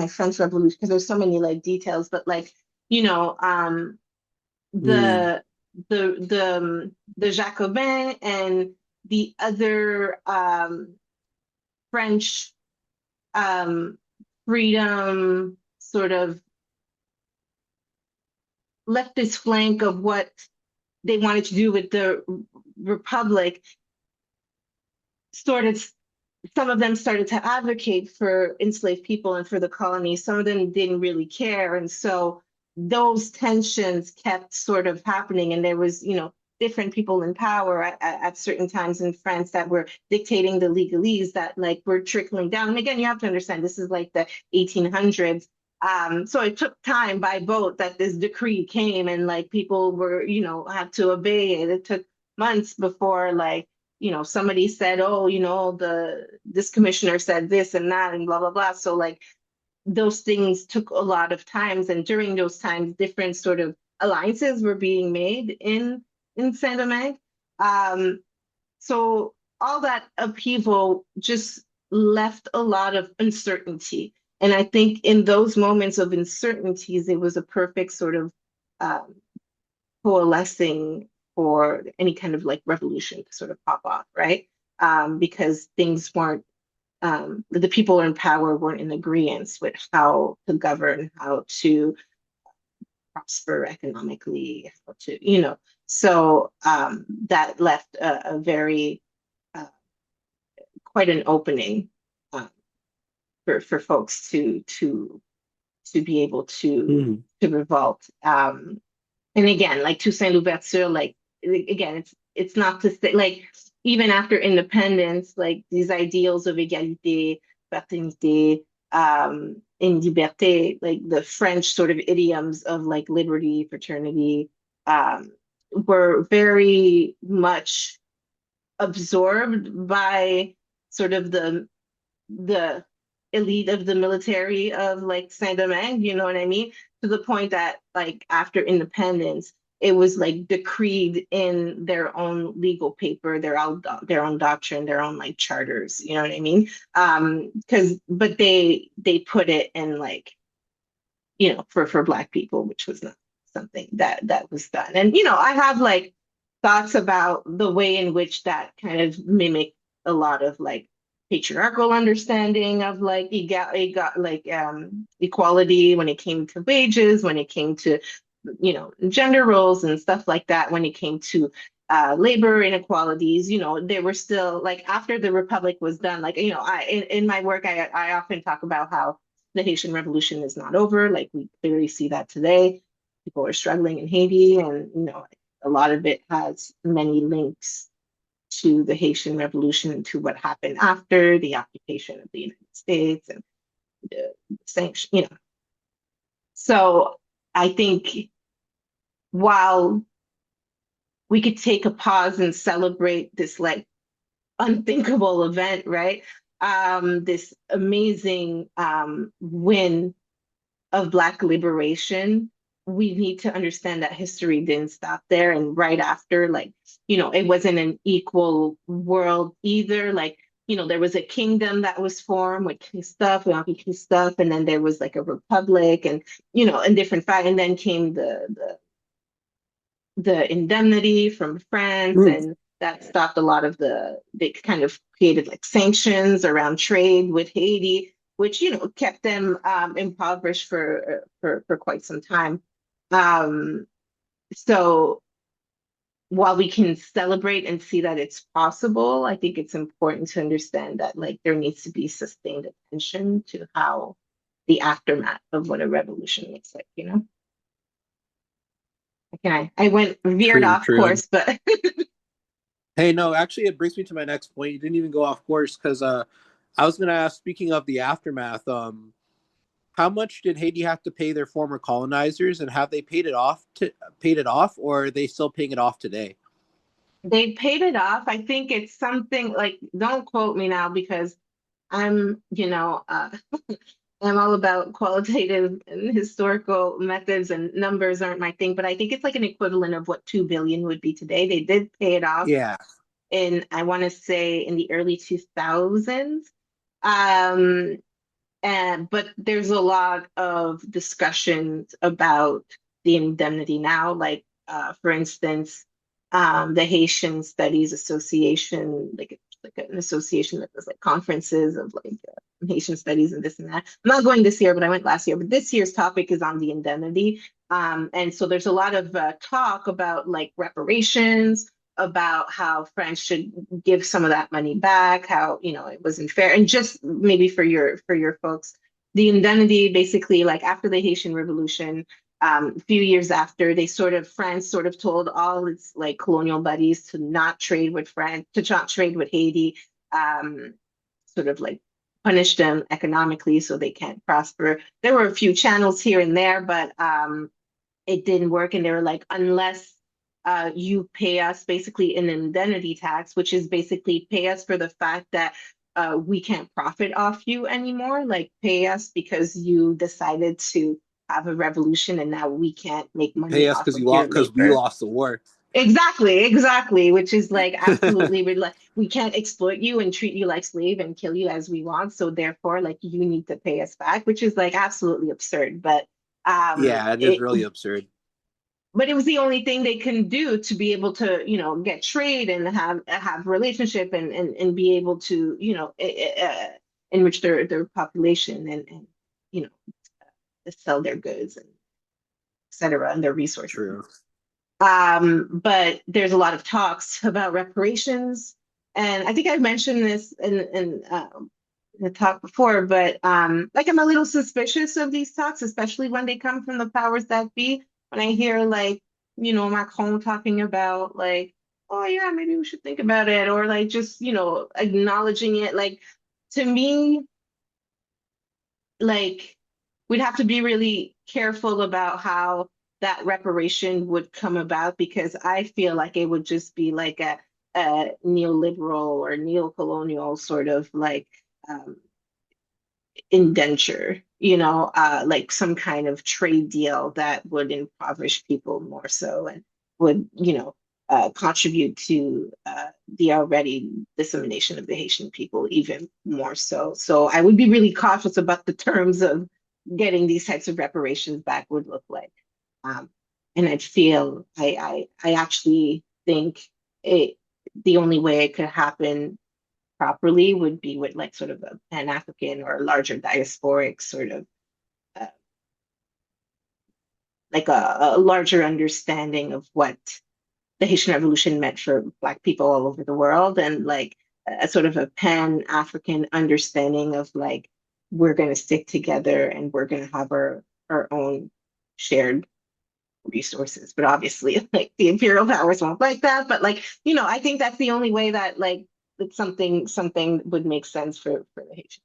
French Revolution because there's so many like details, but like Mm. the the Jacobins and the other French um, freedom sort of left this flank of what they wanted to do with the republic started some of them started to advocate for enslaved people and for the colonies. Some of them didn't really care, and so those tensions kept sort of happening, and there was different people in power at certain times in France that were dictating the legalese that like were trickling down. And again, you have to understand this is like the 1800s. So it took time by boat that this decree came, and like people were, had to obey it. It took months before like, somebody said, oh, this commissioner said this and that and blah, blah, blah. So like those things took a lot of times. And during those times, different sort of alliances were being made in Saint-Domingue. So all that upheaval just left a lot of uncertainty. And I think in those moments of uncertainties, it was a perfect sort of um, coalescing for any kind of like revolution to sort of pop off, right? Because things weren't, the people in power weren't in agreement with how to govern, how to prosper economically, how to, so that left a very, uh, quite an opening um, for folks to be able Mm. to revolt. And again, like Toussaint Louverture, like again, it's not to say like even after independence, like these ideals of égalité, fraternité, and liberté, like the French sort of idioms of like liberty, fraternity, were very much absorbed by sort of the elite of the military of like Saint-Domingue, you know what I mean? To the point that like after independence, it was like decreed in their own legal paper, their own doctrine, their own like charters, you know what I mean? Because but they put it in like, for Black people, which was not. something that was done. And I have like thoughts about the way in which that kind of mimicked a lot of like patriarchal understanding of like equality when it came to wages, when it came to gender roles and stuff like that, when it came to labor inequalities. They were still like after the republic was done, like in my work I often talk about how the Haitian Revolution is not over. Like we clearly see that today. People are struggling in Haiti, and a lot of it has many links to the Haitian Revolution and to what happened after the occupation of the United States and the sanction. So I think while we could take a pause and celebrate this like unthinkable event, right? This amazing win of Black liberation, we need to understand that history didn't stop there. And right after, like, it wasn't an equal world either. Like, there was a kingdom that was formed with key stuff, and then there was like a republic, and and different fight, and then came the indemnity from France, and that stopped a lot of they kind of created like sanctions around trade with Haiti, which kept them impoverished for quite some time. So while we can celebrate and see that it's possible, I think it's important to understand that like there needs to be sustained attention to how the aftermath of what a revolution looks like. Okay, I went veered True, off true. course, but Hey, no, actually, it brings me to my next point. You didn't even go off course because I was going to ask, speaking of the aftermath, how much did Haiti have to pay their former colonizers, and have they paid it off, or are they still paying it off today? they paid it off. I think it's something like, don't quote me now because I'm, I'm all about qualitative and historical methods, and numbers aren't my thing, but I think it's like an equivalent of what 2 billion would be today. They did pay it off Yeah. I want to say in the early 2000s. Um, but there's a lot of discussions about the indemnity now. Like, for instance, the Haitian Studies Association, like it's like an association that does like conferences of like Haitian studies and this and that. I'm not going this year, but I went last year. But this year's topic is on the indemnity. And so there's a lot of talk about like reparations, about how France should give some of that money back, how it wasn't fair, and just maybe for your folks, the indemnity basically like after the Haitian Revolution, a few years after, France sort of told all its like colonial buddies to not trade with France, to not trade with Haiti, sort of like punish them economically so they can't prosper. There were a few channels here and there, but it didn't work, and they were like, unless you pay us basically an indemnity tax, which is basically pay us for the fact that we can't profit off you anymore. Like pay us because you decided to have a revolution and now we can't make money Pay us off because of your we labor. lost the war. Exactly, which is like absolutely like we can't exploit you and treat you like slave and kill you as we want. So therefore, like you need to pay us back, which is like absolutely absurd. But Yeah, it is really absurd. but it was the only thing they can do to be able to get trade and have relationship and be able to enrich their population and you know sell their goods and etc. and their resources. True. But there's a lot of talks about reparations, and I think I've mentioned this in the talk before, but like I'm a little suspicious of these talks, especially when they come from the powers that be. When I hear like Macron talking about like, oh yeah, maybe we should think about it, or like just acknowledging it, like to me, like we'd have to be really careful about how that reparation would come about, because I feel like it would just be like a neoliberal or neo-colonial sort of like um, indenture, like some kind of trade deal that would impoverish people more so and would, contribute to the already dissemination of the Haitian people even more so. So I would be really cautious about the terms of getting these types of reparations back would look like. And I feel I actually think it the only way it could happen properly would be with like sort of a Pan-African or a larger diasporic sort of uh, like a larger understanding of what the Haitian Revolution meant for Black people all over the world, and like a sort of a Pan-African understanding of like we're going to stick together and we're going to have our own shared resources. But obviously, like the imperial powers won't like that. But like, I think that's the only way that like that something would make sense for the Haitian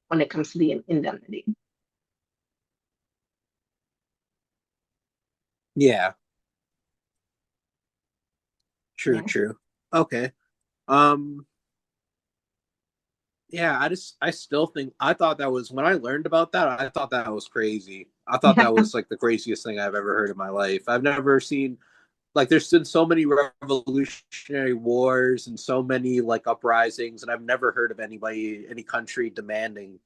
when it comes to the indemnity. Yeah, true, Yeah. true. Okay. Um, yeah, I still think I thought that was when I learned about that, I thought that was crazy. I thought Yeah. that was like the craziest thing I've ever heard in my life. I've never seen like there's been so many revolutionary wars and so many like uprisings, and I've never heard of any country demanding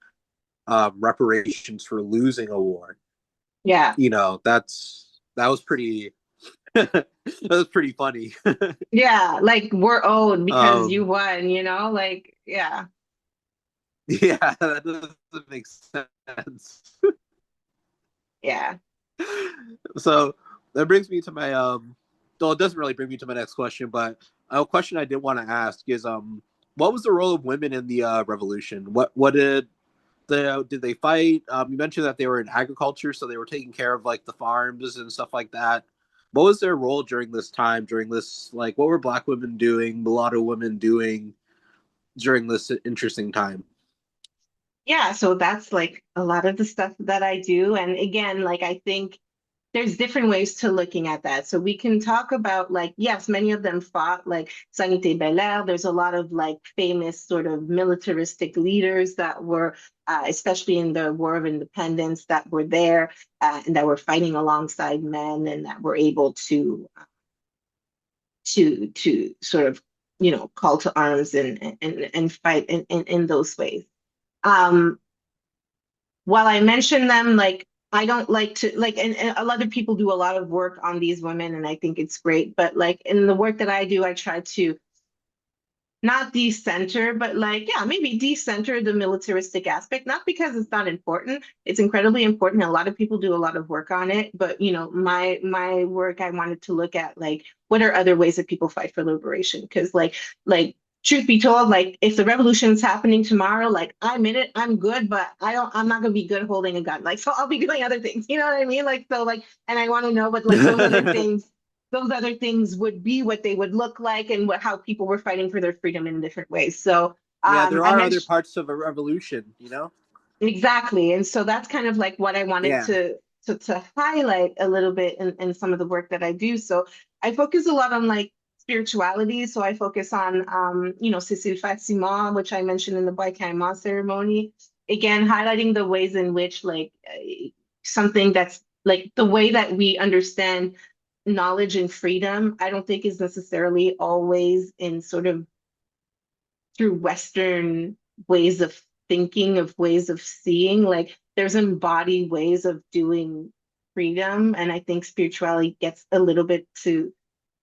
reparations for losing a war. Yeah. That was pretty that was pretty funny. Yeah. Like we're owed because you um, won, like, yeah. yeah, that doesn't make sense. Yeah. So that brings me to my though it doesn't really bring me to my next question, but a question I did want to ask is what was the role of women in the revolution? What did they fight? You mentioned that they were in agriculture, so they were taking care of like the farms and stuff like that. What was their role during this time? During this, like, what were Black women doing? Mulatto women doing during this interesting time? Yeah, so that's like a lot of the stuff that I do. And again, like I think there's different ways to looking at that. So we can talk about like, yes, many of them fought like Sanité Belair. There's a lot of like famous sort of militaristic leaders that were, especially in the War of Independence, that were there and that were fighting alongside men and that were able to sort of, call to arms and fight in those ways. Um, while I mention them, like I don't like to like, and a lot of people do a lot of work on these women, and I think it's great. But like in the work that I do, I try to not decenter, but like, yeah, maybe decenter the militaristic aspect, not because it's not important. It's incredibly important. A lot of people do a lot of work on it, but my work, I wanted to look at like what are other ways that people fight for liberation? Because like truth be told, like if the revolution's happening tomorrow, like I'm in it, I'm good, but I'm not gonna be good holding a gun. Like so I'll be doing other things. You know what I mean? Like so like and I want to know what like those other things would be, what they would look like, and how people were fighting for their freedom in different ways. So Yeah, there I are other mentioned parts of a revolution, you know? exactly, and so that's kind of like what I wanted Yeah. to highlight a little bit in some of the work that I do. So I focus a lot on like spirituality. So I focus on Cécile Fatima, which I mentioned in the Boy Caïman ceremony. Again, highlighting the ways in which like something that's like the way that we understand knowledge and freedom, I don't think is necessarily always in sort of through Western ways of thinking, of ways of seeing. Like there's embodied ways of doing freedom. And I think spirituality gets a little bit to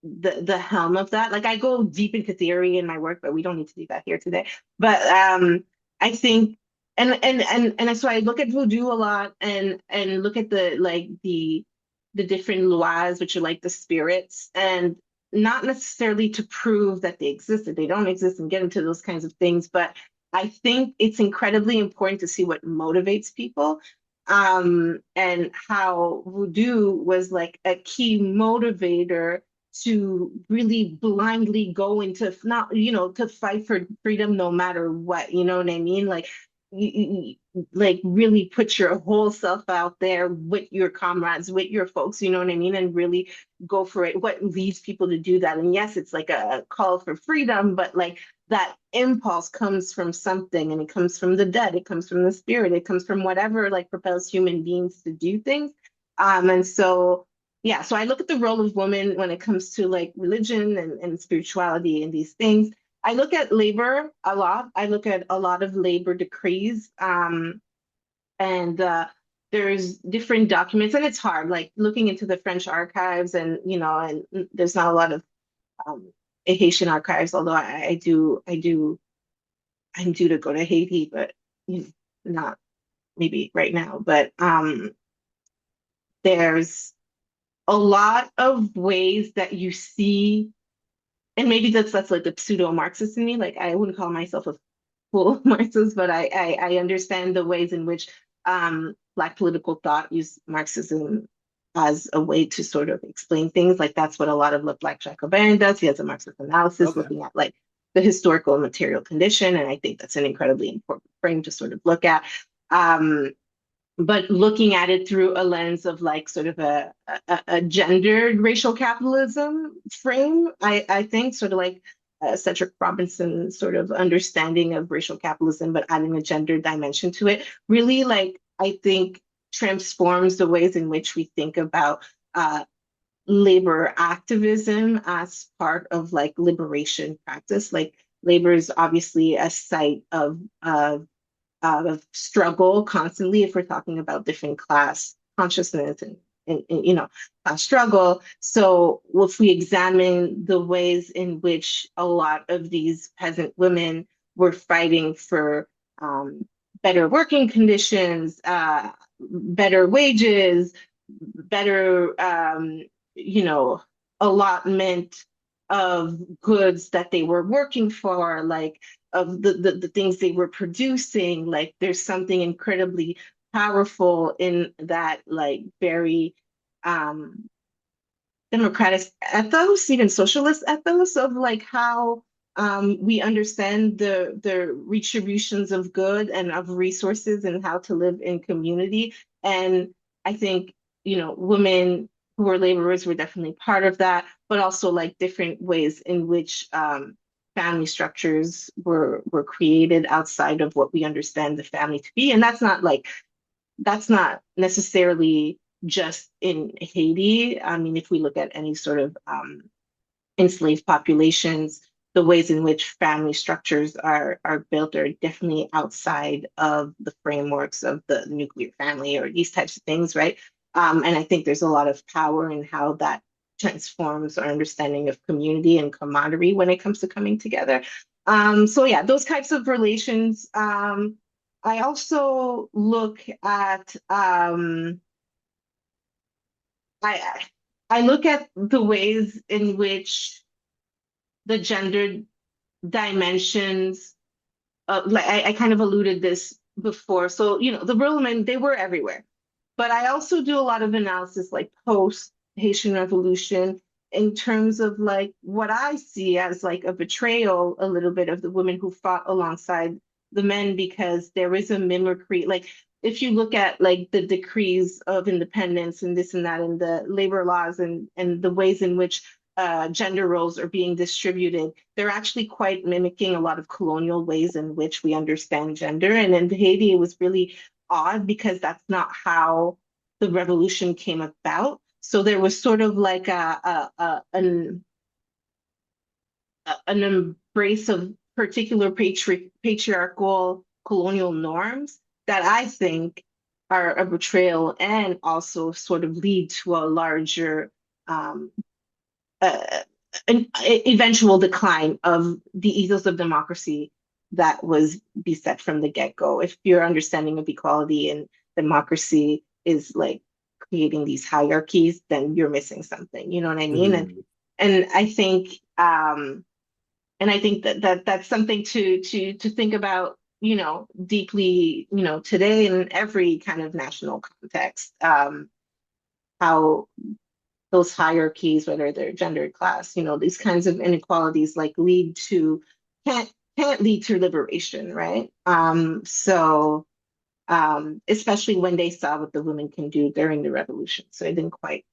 the helm of that. Like I go deep into theory in my work, but we don't need to do that here today. But I think and so I look at voodoo a lot and look at the different lois, which are like the spirits, and not necessarily to prove that they exist, that they don't exist, and get into those kinds of things. But I think it's incredibly important to see what motivates people. And how voodoo was like a key motivator to really blindly go into not to fight for freedom no matter what, you know what I mean, like like really put your whole self out there with your comrades, with your folks, you know what I mean, and really go for it. What leads people to do that? And yes, it's like a call for freedom, but like that impulse comes from something, and it comes from the dead, it comes from the spirit, it comes from whatever like propels human beings to do things. And so yeah, so I look at the role of women when it comes to like religion and spirituality and these things. I look at labor a lot. I look at a lot of labor decrees. And there's different documents, and it's hard, like looking into the French archives, and and there's not a lot of um, Haitian archives, although I'm due to go to Haiti, but not maybe right now. But there's a lot of ways that you see, and maybe that's like the pseudo Marxist in me. Like I wouldn't call myself a full Marxist, but I understand the ways in which Black political thought use Marxism as a way to sort of explain things. Like that's what a lot of Le Black Jacobin does. He has a Marxist analysis Okay. looking at like the historical and material condition, and I think that's an incredibly important frame to sort of look at. But looking at it through a lens of like sort of a gendered racial capitalism frame, I think sort of like Cedric Robinson's sort of understanding of racial capitalism, but adding a gender dimension to it, really like I think transforms the ways in which we think about labor activism as part of like liberation practice. Like labor is obviously a site of struggle constantly if we're talking about different class consciousness and class struggle. So if we examine the ways in which a lot of these peasant women were fighting for better working conditions, better wages, better allotment of goods that they were working for, like of the things they were producing, like there's something incredibly powerful in that like very um democratic ethos, even socialist ethos of like how we understand the retributions of good and of resources and how to live in community. And I think, women who were laborers were definitely part of that, but also like different ways in which family structures were created outside of what we understand the family to be. And that's not necessarily just in Haiti. I mean, if we look at any sort of enslaved populations, the ways in which family structures are built are definitely outside of the frameworks of the nuclear family or these types of things, right? And I think there's a lot of power in how that transforms our understanding of community and camaraderie when it comes to coming together. So yeah, those types of relations. I also look at I I look at the ways in which the gendered dimensions, like I kind of alluded this before. So, the Burlemen, they were everywhere. But I also do a lot of analysis like post Haitian Revolution in terms of like what I see as like a betrayal a little bit of the women who fought alongside the men, because there is a mimicry. Like if you look at like the decrees of independence and this and that and the labor laws and the ways in which gender roles are being distributed, they're actually quite mimicking a lot of colonial ways in which we understand gender. And in Haiti, it was really odd because that's not how the revolution came about. So there was sort of like an embrace of particular patriarchal colonial norms that I think are a betrayal and also sort of lead to a larger um, uh, an eventual decline of the ethos of democracy that was beset from the get-go. If your understanding of equality and democracy is like creating these hierarchies, then you're missing something. You know what I mean? Mhm. And I think that that's something to think about, deeply, today in every kind of national context. How those hierarchies, whether they're gender, class, these kinds of inequalities like lead to can't can't lead to liberation, right? Especially when they saw what the women can do during the revolution. So it didn't quite,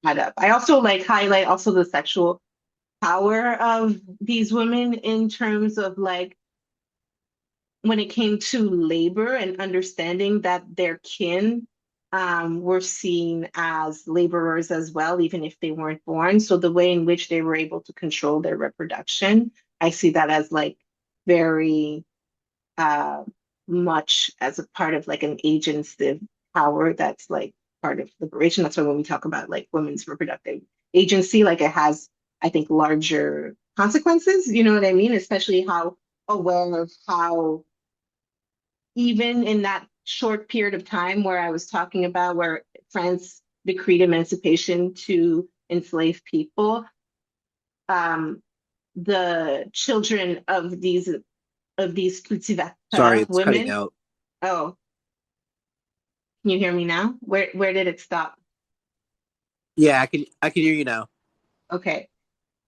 add up. I also like highlight also the sexual power of these women in terms of like when it came to labor and understanding that their kin were seen as laborers as well, even if they weren't born. So the way in which they were able to control their reproduction, I see that as like very uh, much as a part of like an agency power that's like part of liberation. That's why when we talk about like women's reproductive agency, like it has, I think, larger consequences. You know what I mean? Especially how aware of how even in that short period of time where I was talking about where France decreed emancipation to enslaved people, um, the children of these Sorry, cultivateurs it's cutting women. out. Oh, can you hear me now? Where did it stop? Yeah, I can hear you now. Okay.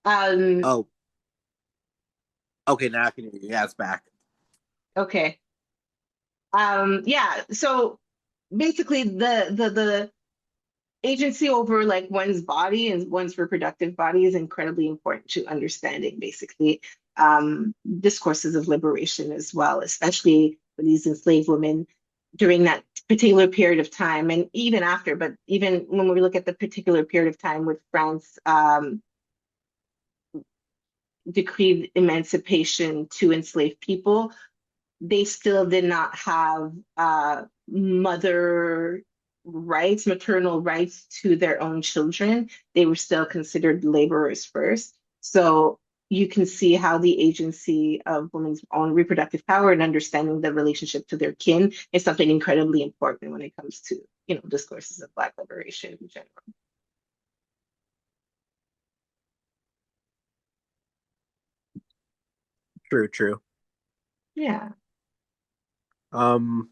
Um, Oh, okay, now I can hear you. Yeah, it's back. okay. Yeah, so basically the agency over like one's body and one's reproductive body is incredibly important to understanding basically discourses of liberation as well, especially for these enslaved women during that particular period of time and even after. But even when we look at the particular period of time with France decreed emancipation to enslaved people, they still did not have mother rights, maternal rights to their own children. They were still considered laborers first. So you can see how the agency of women's own reproductive power and understanding the relationship to their kin is something incredibly important when it comes to, you know, discourses of Black liberation in general. True, true. Yeah, Um,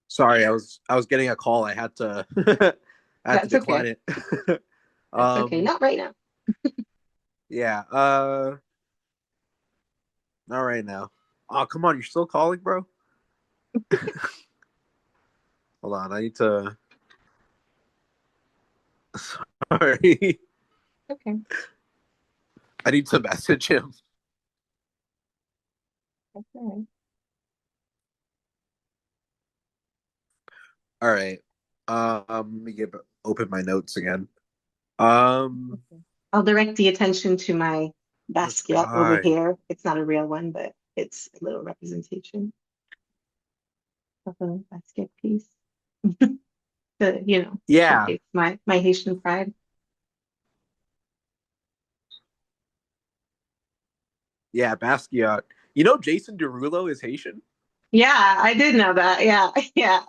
sorry, I was getting a call. I had to I had to that's decline okay. it. That's okay. um, Not right now. yeah. Not right now. Oh, come on, you're still calling, bro? Hold on, I need to. Sorry, Okay. I need to message him. That's all All right. Let me open my notes again. Um, right. I'll direct the attention to my this basket over guy. here. It's not a real one, but it's a little representation of a basket piece to, you know, Yeah, showcase my Haitian pride. yeah, Basquiat. You know, Jason Derulo is Haitian. Yeah, I did know that. Yeah, yeah.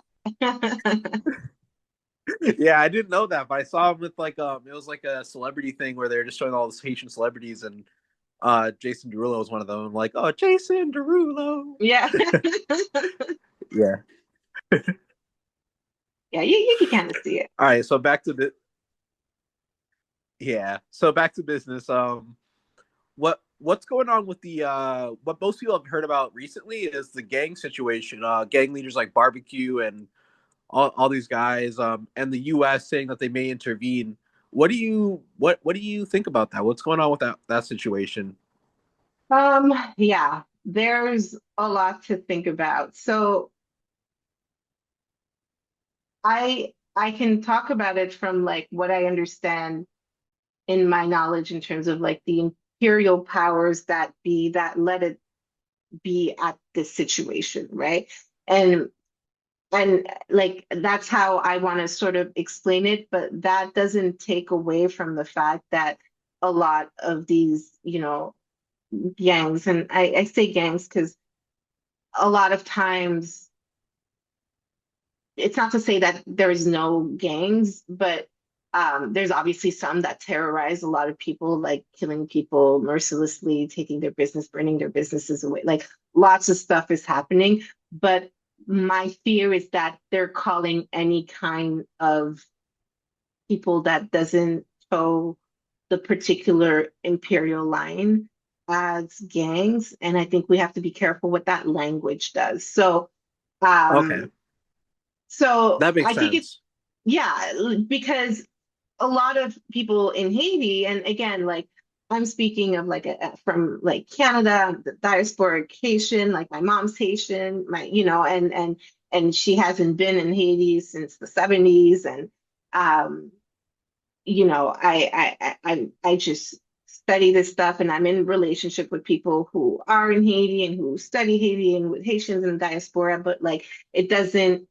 Yeah, I didn't know that, but I saw him with like it was like a celebrity thing where they were just showing all these Haitian celebrities, and Jason Derulo was one of them. I'm like, oh, Jason Derulo. Yeah. Yeah. Yeah, you can kind of see it. All right, so back to the yeah, so back to business. What's going on with the what most people have heard about recently is the gang situation. Gang leaders like Barbecue and all these guys, and the U.S. saying that they may intervene. What do you think about that? What's going on with that situation? Yeah, there's a lot to think about. So I can talk about it from like what I understand in my knowledge in terms of like the imperial powers that let it be at this situation, right? And and like that's how I want to sort of explain it, but that doesn't take away from the fact that a lot of these, you know, gangs, and I say gangs because a lot of times it's not to say that there is no gangs, but there's obviously some that terrorize a lot of people, like killing people mercilessly, taking their business, burning their businesses away. Like lots of stuff is happening. But my fear is that they're calling any kind of people that doesn't toe the particular imperial line as gangs. And I think we have to be careful what that language does. Okay, Um, so that makes I think it's, sense. yeah, because a lot of people in Haiti, and again, like I'm speaking of like from like Canada, the diasporic Haitian, like my mom's Haitian, my, you know, and she hasn't been in Haiti since the 70s. And um, you know, I just study this stuff and I'm in relationship with people who are in Haiti and who study Haiti and with Haitians in the diaspora, but like it doesn't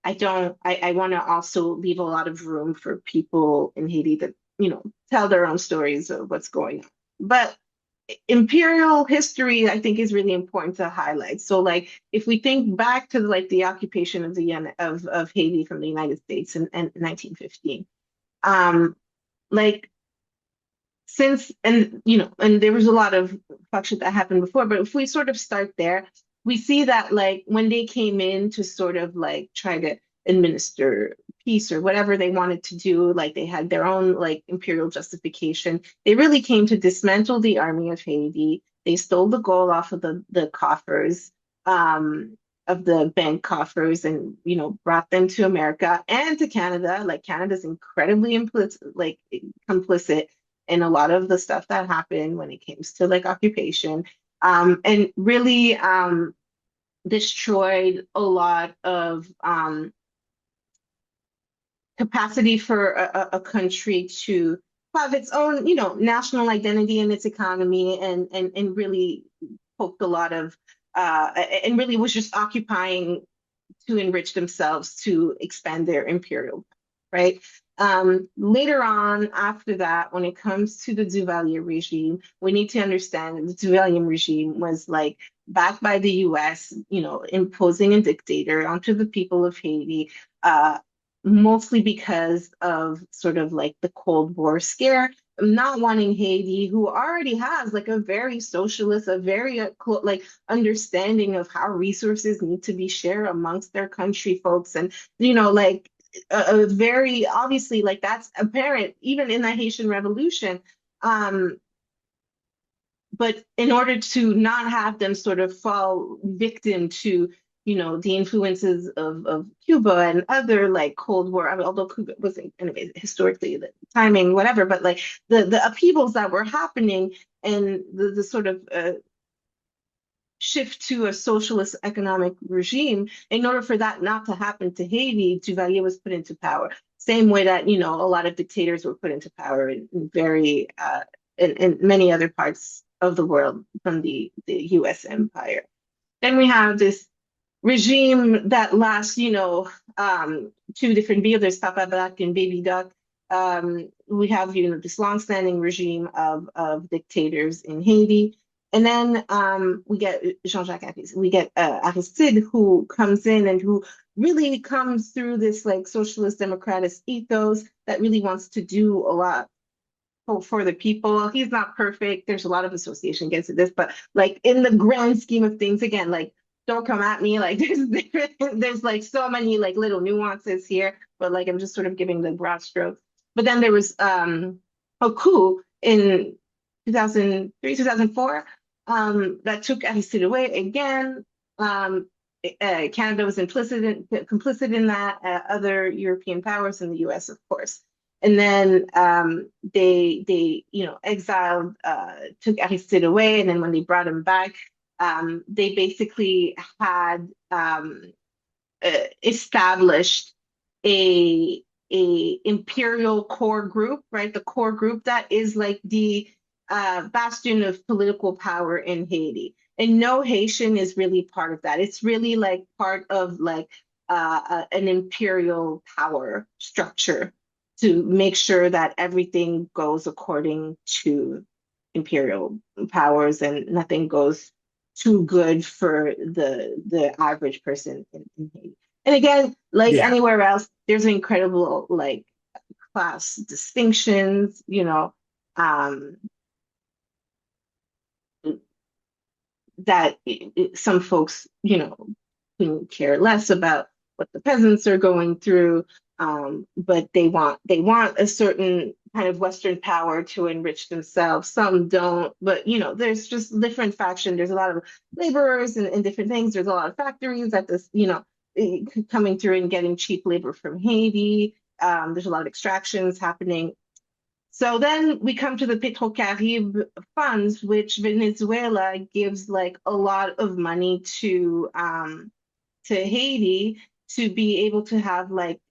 I want to also leave a lot of room for people in Haiti that, tell their own stories of what's going on. But imperial history, I think, is really important to highlight. So, like, if we think back to like the occupation of of Haiti from the United States in 1915, um, like since and there was a lot of fuck shit that happened before, but if we sort of start there, we see that like when they came in to sort of like try to administer peace or whatever they wanted to do, like they had their own like imperial justification. They really came to dismantle the army of Haiti. They stole the gold off of the coffers, of the bank coffers, and brought them to America and to Canada. Like Canada's incredibly complicit in a lot of the stuff that happened when it comes to like occupation, and really destroyed a lot of capacity for a country to have its own, national identity in its economy, and really poked a lot of and really was just occupying to enrich themselves to expand their imperial, right? Later on, after that, when it comes to the Duvalier regime, we need to understand that the Duvalier regime was like backed by the US, imposing a dictator onto the people of Haiti, mostly because of sort of like the Cold War scare, not wanting Haiti, who already has like a very socialist, a very like understanding of how resources need to be shared amongst their country folks, and like a very obviously like that's apparent even in the Haitian Revolution. Um, but in order to not have them sort of fall victim to the influences of Cuba and other like Cold War, I mean, although Cuba wasn't anyway historically the timing whatever, but like the upheavals that were happening, and the sort of shift to a socialist economic regime, in order for that not to happen to Haiti, Duvalier was put into power. Same way that, a lot of dictators were put into power in many other parts of the world from the US empire. Then we have this regime that lasts, two different bills. There's Papa Black and Baby Duck. We have, this longstanding regime of dictators in Haiti. And then we get Jean-Jacques Aristide. We get Aristide, who comes in and who really comes through this like socialist democratic ethos that really wants to do a lot for the people. He's not perfect. There's a lot of association against this, but like in the grand scheme of things, again, like don't come at me. Like there's like so many like little nuances here, but like I'm just sort of giving the broad strokes. But then there was a coup in 2003, 2004, that took Aristide away again. Canada was complicit in that, other European powers and the US, of course. And then they exiled, took Aristide away, and then when they brought him back, they basically had established a imperial core group, right? The core group that is like the bastion of political power in Haiti. And no Haitian is really part of that. It's really like part of like an imperial power structure to make sure that everything goes according to imperial powers and nothing goes too good for the average person in Haiti. And again, like Yeah. anywhere else, there's incredible like class distinctions, um, that some folks, can care less about what the peasants are going through, but they want a certain kind of Western power to enrich themselves. Some don't, but there's just different faction. There's a lot of laborers and different things. There's a lot of factories that coming through and getting cheap labor from Haiti. There's a lot of extractions happening. So then we come to the Petrocaribe funds, which Venezuela gives like a lot of money to Haiti to be able to have like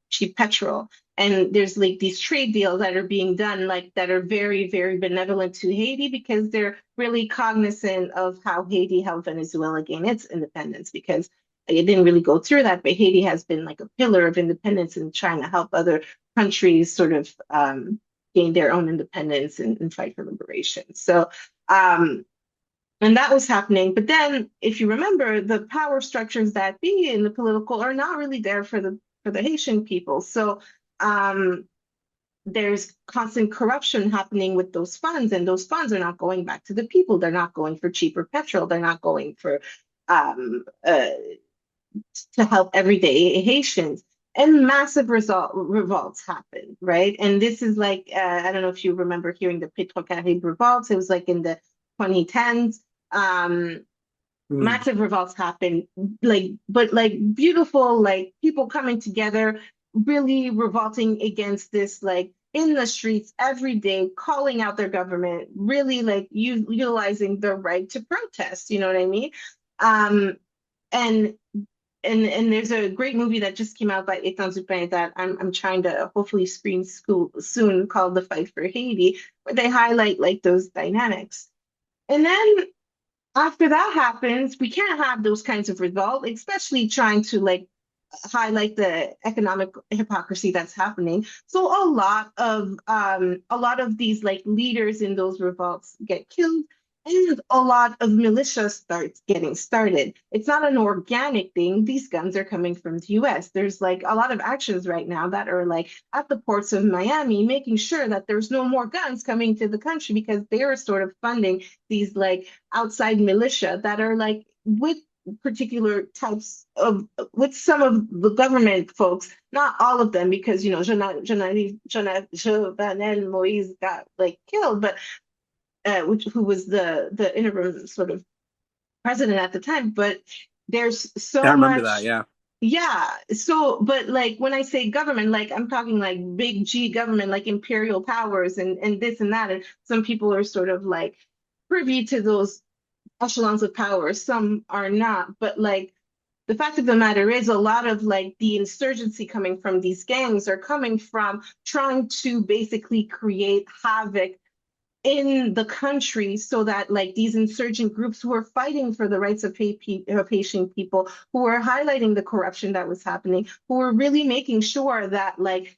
cheap petrol. And there's like these trade deals that are being done, like that are very, very benevolent to Haiti because they're really cognizant of how Haiti helped Venezuela gain its independence. Because it didn't really go through that, but Haiti has been like a pillar of independence and trying to help other countries sort of gain their own independence and fight for liberation. So, and that was happening. But then, if you remember, the power structures that be in the political are not really there for the Haitian people. So, um, there's constant corruption happening with those funds, and those funds are not going back to the people. They're not going for cheaper petrol. They're not going for um, uh, to help everyday Haitians. And massive revolts happen, right? And this is like, I don't know if you remember hearing the Petro Caribe revolts. It was like in the 2010s. Massive revolts happen, like, but like beautiful, like people coming together, really revolting against this, like in the streets every day, calling out their government, really like utilizing their right to protest. You know what I mean? Um, and and there's a great movie that just came out by Ethan Zupain that I'm trying to hopefully screen school soon called The Fight for Haiti, where they highlight like those dynamics. And then after that happens, we can't have those kinds of results, especially trying to like highlight the economic hypocrisy that's happening. So a lot of these like leaders in those revolts get killed, and a lot of militia starts getting started. It's not an organic thing. These guns are coming from the US. There's like a lot of actions right now that are like at the ports of Miami, making sure that there's no more guns coming to the country because they are sort of funding these like outside militia that are like with particular types of with some of the government folks, not all of them, because you know Jovenel Moise got like killed, but who was the interim sort of president at the time. But there's I so remember that. much, Yeah. yeah. So, but like when I say government, like I'm talking like big G government, like imperial powers and this and that, and some people are sort of like privy to those echelons of power, some are not. But like the fact of the matter is a lot of like the insurgency coming from these gangs are coming from trying to basically create havoc in the country so that like these insurgent groups who are fighting for the rights of Haitian people, who are highlighting the corruption that was happening, who are really making sure that like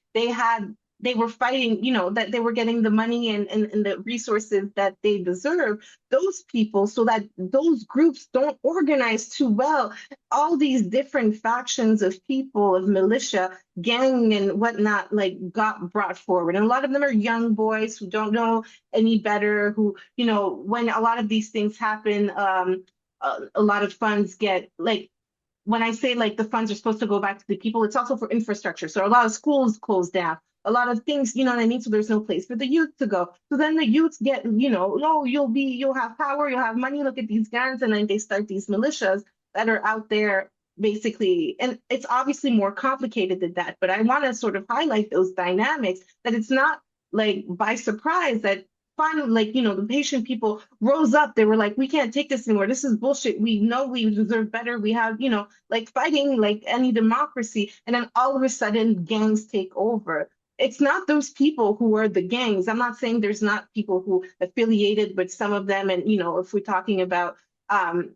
they were fighting, you know, that they were getting the money and the resources that they deserve, those people, so that those groups don't organize too well. All these different factions of people, of militia, gang and whatnot, like got brought forward. And a lot of them are young boys who don't know any better, who, you know, when a lot of these things happen, a lot of funds get like, when I say like the funds are supposed to go back to the people, it's also for infrastructure. So a lot of schools close down, a lot of things, you know what I mean? So there's no place for the youth to go. So then the youth get, you know, no, you'll have power, you'll have money, look at these guns. And then they start these militias that are out there basically. And it's obviously more complicated than that. But I want to sort of highlight those dynamics, that it's not like by surprise that finally, like, you know, the patient people rose up. They were like, we can't take this anymore. This is bullshit. We know we deserve better. We have, you know, like fighting like any democracy. And then all of a sudden, gangs take over. It's not those people who are the gangs. I'm not saying there's not people who affiliated with some of them. And, you know, if we're talking about, I'm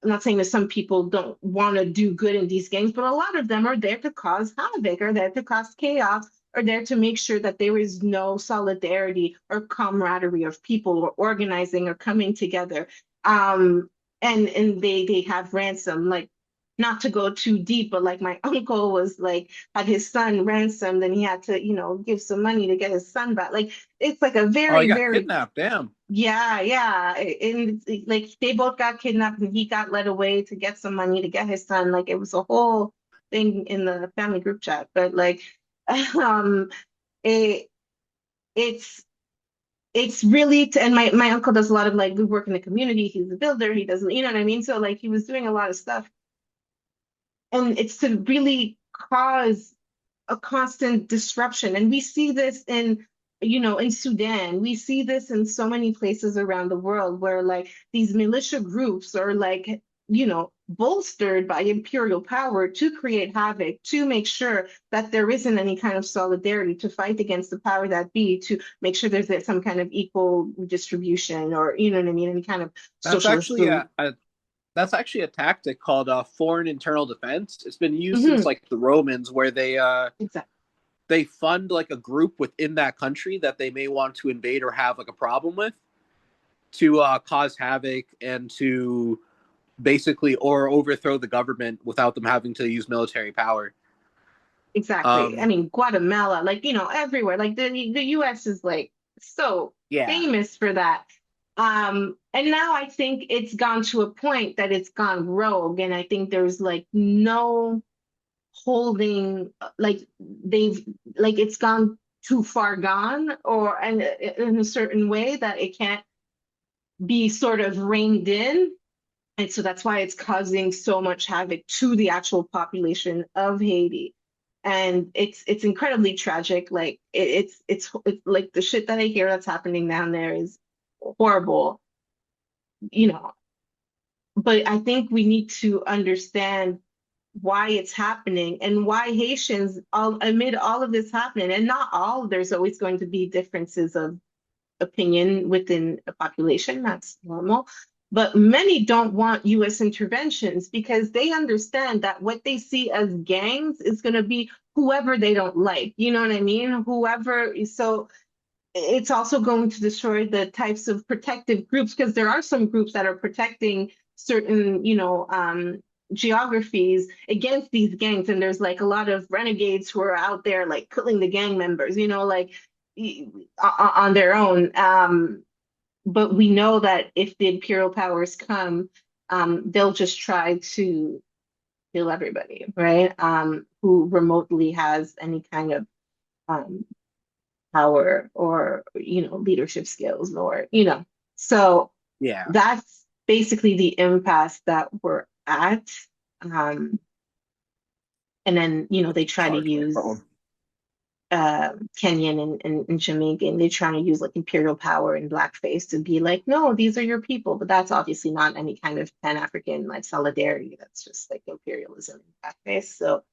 not saying that some people don't want to do good in these gangs, but a lot of them are there to cause havoc, are there to cause chaos, are there to make sure that there is no solidarity or camaraderie of people or organizing or coming together. And they have ransom, like not to go too deep, but like my uncle was like had his son ransomed and he had to, you know, give some money to get his son back. Like it's like a Oh, he very, got very, kidnapped. Damn. yeah, yeah. And like they both got kidnapped and he got led away to get some money to get his son. Like it was a whole thing in the family group chat. But like um it it's it's really and my uncle does a lot of like good work in the community. He's a builder, he doesn't, you know what I mean? So like he was doing a lot of stuff. And it's to really cause a constant disruption. And we see this in, you know, in Sudan. We see this in so many places around the world where like these militia groups are like, you know, bolstered by imperial power to create havoc, to make sure that there isn't any kind of solidarity, to fight against the power that be, to make sure there's some kind of equal distribution or, you know what I mean, any kind of That's socialist actually group. That's actually a tactic called foreign internal defense. It's been used since Hmm. like the Romans, where Exactly. they fund like a group within that country that they may want to invade or have like a problem with, to cause havoc and to basically or overthrow the government without them having to use military power. Exactly. I Um, mean, Guatemala, like, everywhere. Like the US is like so yeah, famous for that. And now I think it's gone to a point that it's gone rogue, and I think there's like no holding, like they've like it's gone too far gone, or in a certain way that it can't be sort of reined in. And so that's why it's causing so much havoc to the actual population of Haiti. And it's incredibly tragic. Like it's like the shit that I hear that's happening down there is horrible, you know. But I think we need to understand why it's happening and why Haitians, all amid all of this happening, and not all, there's always going to be differences of opinion within a population. That's normal. But many don't want US interventions because they understand that what they see as gangs is going to be whoever they don't like. You know what I mean? Whoever. So it's also going to destroy the types of protective groups because there are some groups that are protecting certain, geographies against these gangs. And there's like a lot of renegades who are out there like killing the gang members, like on their own. But we know that if the imperial powers come, they'll just try to kill everybody, right? Who remotely has any kind of um, power or leadership skills or so yeah. that's basically the impasse that we're at. um and then they try to Sorry for that use one. Kenyan and Jamaican. They're trying to use like imperial power and blackface to be like, no, these are your people, but that's obviously not any kind of pan-African like solidarity. That's just like imperialism in blackface. So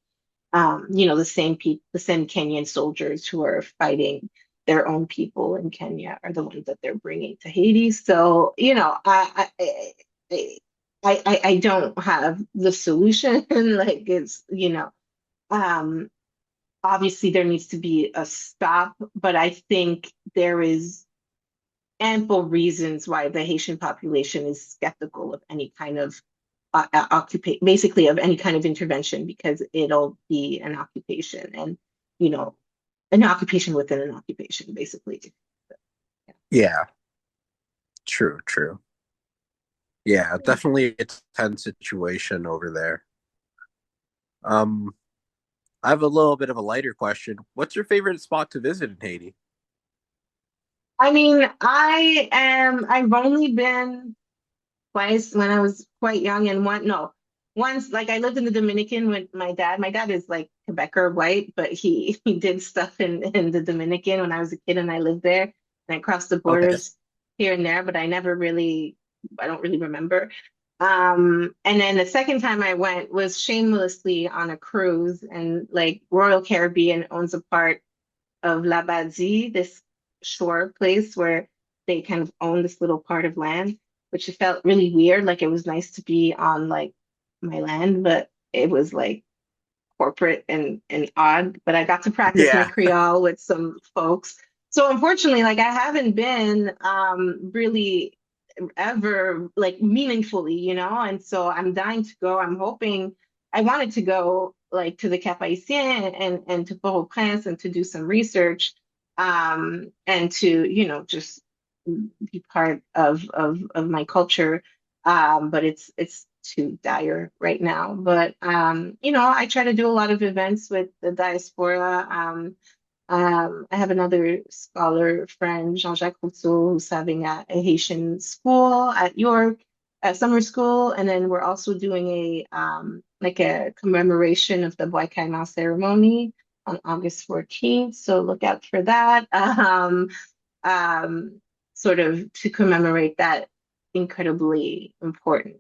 the same Kenyan soldiers who are fighting their own people in Kenya are the ones that they're bringing to Haiti. So, I don't have the solution. Like um, obviously there needs to be a stop, but I think there is ample reasons why the Haitian population is skeptical of any kind of basically of any kind of intervention because it'll be an occupation and you know an occupation within an occupation basically. Yeah, true, true. Yeah, definitely a tense situation over there. Um, I have a little bit of a lighter question. What's your favorite spot to visit in Haiti? I mean, I've only been twice when I was quite young, and once, like I lived in the Dominican with my dad. My dad is like Quebecer white, but he did stuff in the Dominican when I was a kid and I lived there, and I crossed the Okay. borders here and there, but I don't really remember. And then the second time I went was shamelessly on a cruise, and like Royal Caribbean owns a part of La Badie, this shore place where they kind of own this little part of land, which it felt really weird. Like it was nice to be on like my land, but it was like corporate and odd. But I got to practice my Yeah. Creole with some folks. So unfortunately, like I haven't been really ever like meaningfully, and so I'm dying to go. I'm hoping I wanted to go like to the Cap Haitien and to Port-au-Prince and to do some research and to, just be part of my culture. But it's too dire right now. But I try to do a lot of events with the diaspora. I have another scholar friend, Jean-Jacques Rousseau, who's having a Haitian school at York, a summer school, and then we're also doing a commemoration of the Bois Caiman ceremony on August 14th. So look out for that. Um, Sort of to commemorate that incredibly important,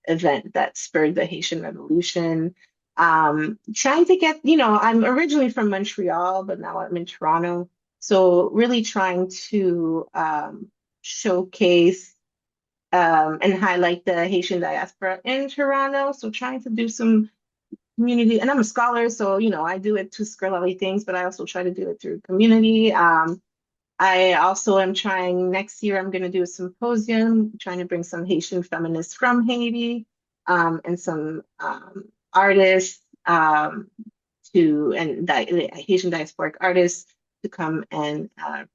event that spurred the Haitian Revolution. Trying to get, I'm originally from Montreal, but now I'm in Toronto. So really trying to showcase and highlight the Haitian diaspora in Toronto. So trying to do some community, and I'm a scholar, so I do it to scholarly things, but I also try to do it through community. I also am trying next year, I'm going to do a symposium, trying to bring some Haitian feminists from Haiti, and some artists Haitian diasporic artists to come and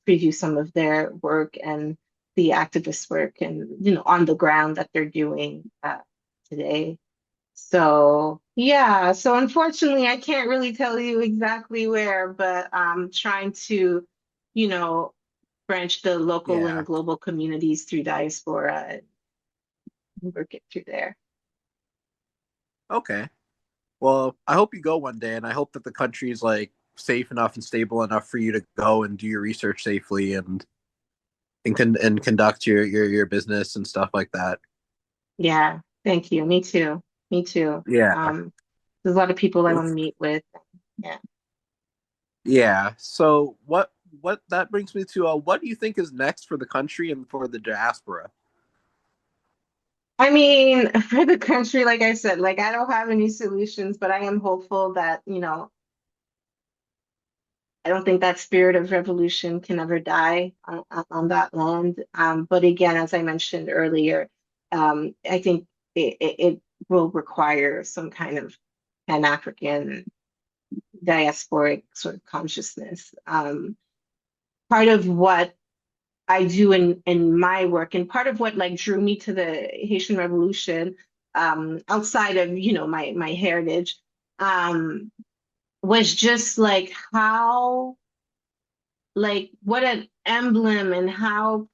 preview some of their work and the activist work and on the ground that they're doing today. So yeah, so unfortunately, I can't really tell you exactly where, but I'm trying to, you know, branch the local and Yeah. global communities through diaspora and work it through there. Okay. Well, I hope you go one day, and I hope that the country is like safe enough and stable enough for you to go and do your research safely and conduct your business and stuff like that. Yeah, thank you. Me too. Me too. Yeah. There's a lot of people I want to meet with. Yeah. Yeah. So what that brings me to what do you think is next for the country and for the diaspora? I mean, for the country, like I said, like I don't have any solutions, but I am hopeful that, I don't think that spirit of revolution can ever die on that land. But again, as I mentioned earlier, I think it will require some kind of Pan-African diasporic sort of consciousness. Part of what I do in my work, and part of what like drew me to the Haitian Revolution, outside of my heritage, um, was just like what an emblem and how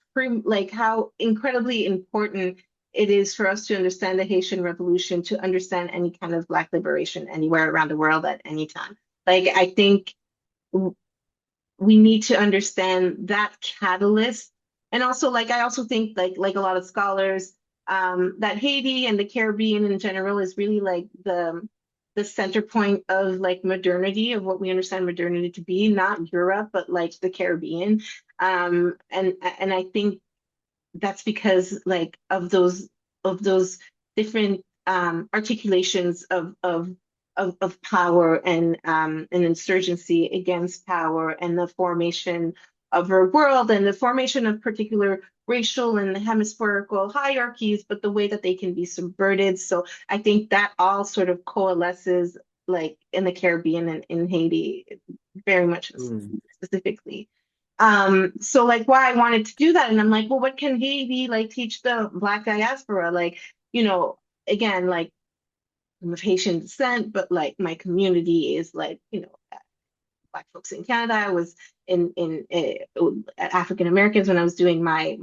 incredibly important it is for us to understand the Haitian Revolution, to understand any kind of Black liberation anywhere around the world at any time. Like I think we need to understand that catalyst. And also, like I also think like a lot of scholars, that Haiti and the Caribbean in general is really like the center point of like modernity, of what we understand modernity to be, not Europe, but like the Caribbean. And I think that's because like of those different articulations of power and an insurgency against power and the formation of our world and the formation of particular racial and hemispherical hierarchies, but the way that they can be subverted. So I think that all sort of coalesces like in the Caribbean and in Haiti, very much Mm. specifically. So like why I wanted to do that, and I'm like, well, what can Haiti like teach the Black diaspora? Like, you know, again, like I'm of Haitian descent, but like my community is like, Black folks in Canada. I was in African Americans when I was doing my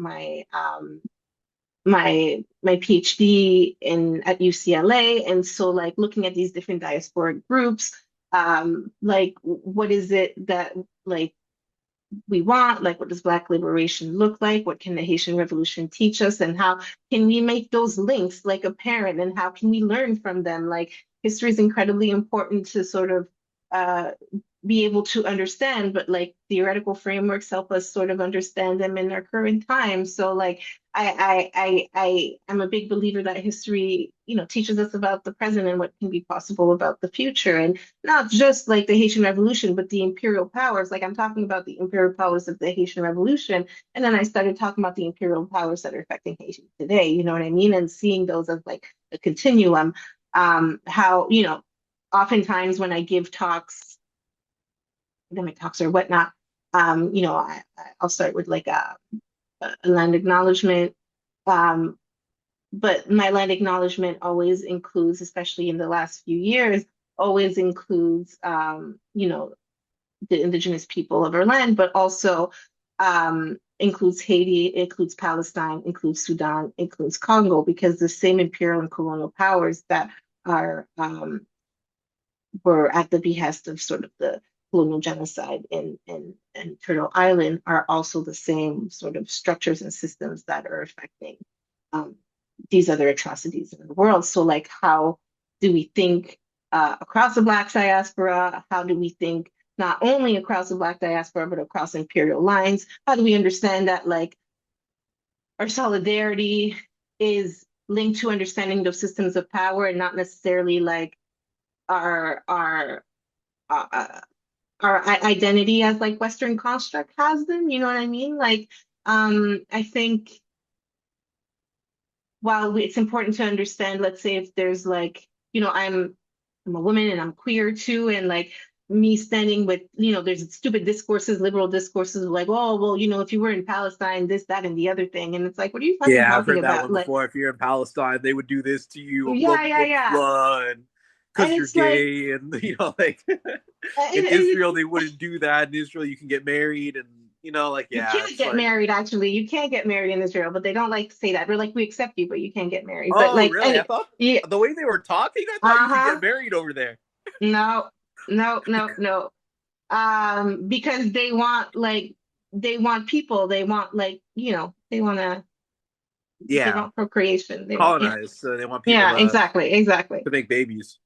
PhD in at UCLA, and so like looking at these different diasporic groups, like what is it that like we want, like what does Black liberation look like, what can the Haitian Revolution teach us, and how can we make those links like apparent, and how can we learn from them? Like history is incredibly important to sort of uh, be able to understand, but like theoretical frameworks help us sort of understand them in our current time. So like I'm a big believer that history, teaches us about the present and what can be possible about the future. And not just like the Haitian Revolution, but the imperial powers. Like I'm talking about the imperial powers of the Haitian Revolution. And then I started talking about the imperial powers that are affecting Haiti today, you know what I mean? And seeing those as like a continuum. How, oftentimes when I give talks, academic talks or whatnot, I'll start with like a land acknowledgement. Um, but my land acknowledgement always includes, especially in the last few years, always includes, the indigenous people of our land, but also includes Haiti, includes Palestine, includes Sudan, includes Congo, because the same imperial and colonial powers that are were at the behest of sort of the colonial genocide in Turtle Island are also the same sort of structures and systems that are affecting um, these other atrocities in the world. So, like, how do we think across the Black diaspora? How do we think not only across the Black diaspora, but across imperial lines? How do we understand that, like, our solidarity is linked to understanding those systems of power and not necessarily like our our uh, our identity as like Western construct has them. You know what I mean? Like, I think while it's important to understand, let's say if there's like, I'm a woman and I'm queer too, and like me standing with, there's stupid discourses, liberal discourses like, oh, well, if you were in Palestine, this, that, and the other thing. And it's like, what are you fucking Yeah, I've talking heard that about? one Like, before. If you're in Palestine, they would do this to you, blah yeah, yeah, blah yeah. blah, And because you're it's like, gay, and like in Israel it's they wouldn't do that. In Israel, you can get married, and like you yeah, can't it's get like, married, actually. You can't get married in Israel, but they don't like to say that. We're like, we accept you, but you can't get married. But oh like, really? I any, thought yeah, the way they were talking, I thought you could uh-huh. get married over there. No, no, no, no. Because they want people, they want like, they Yeah, want procreation. They want, yeah. colonized, so they want people Yeah, exactly, exactly. to make babies.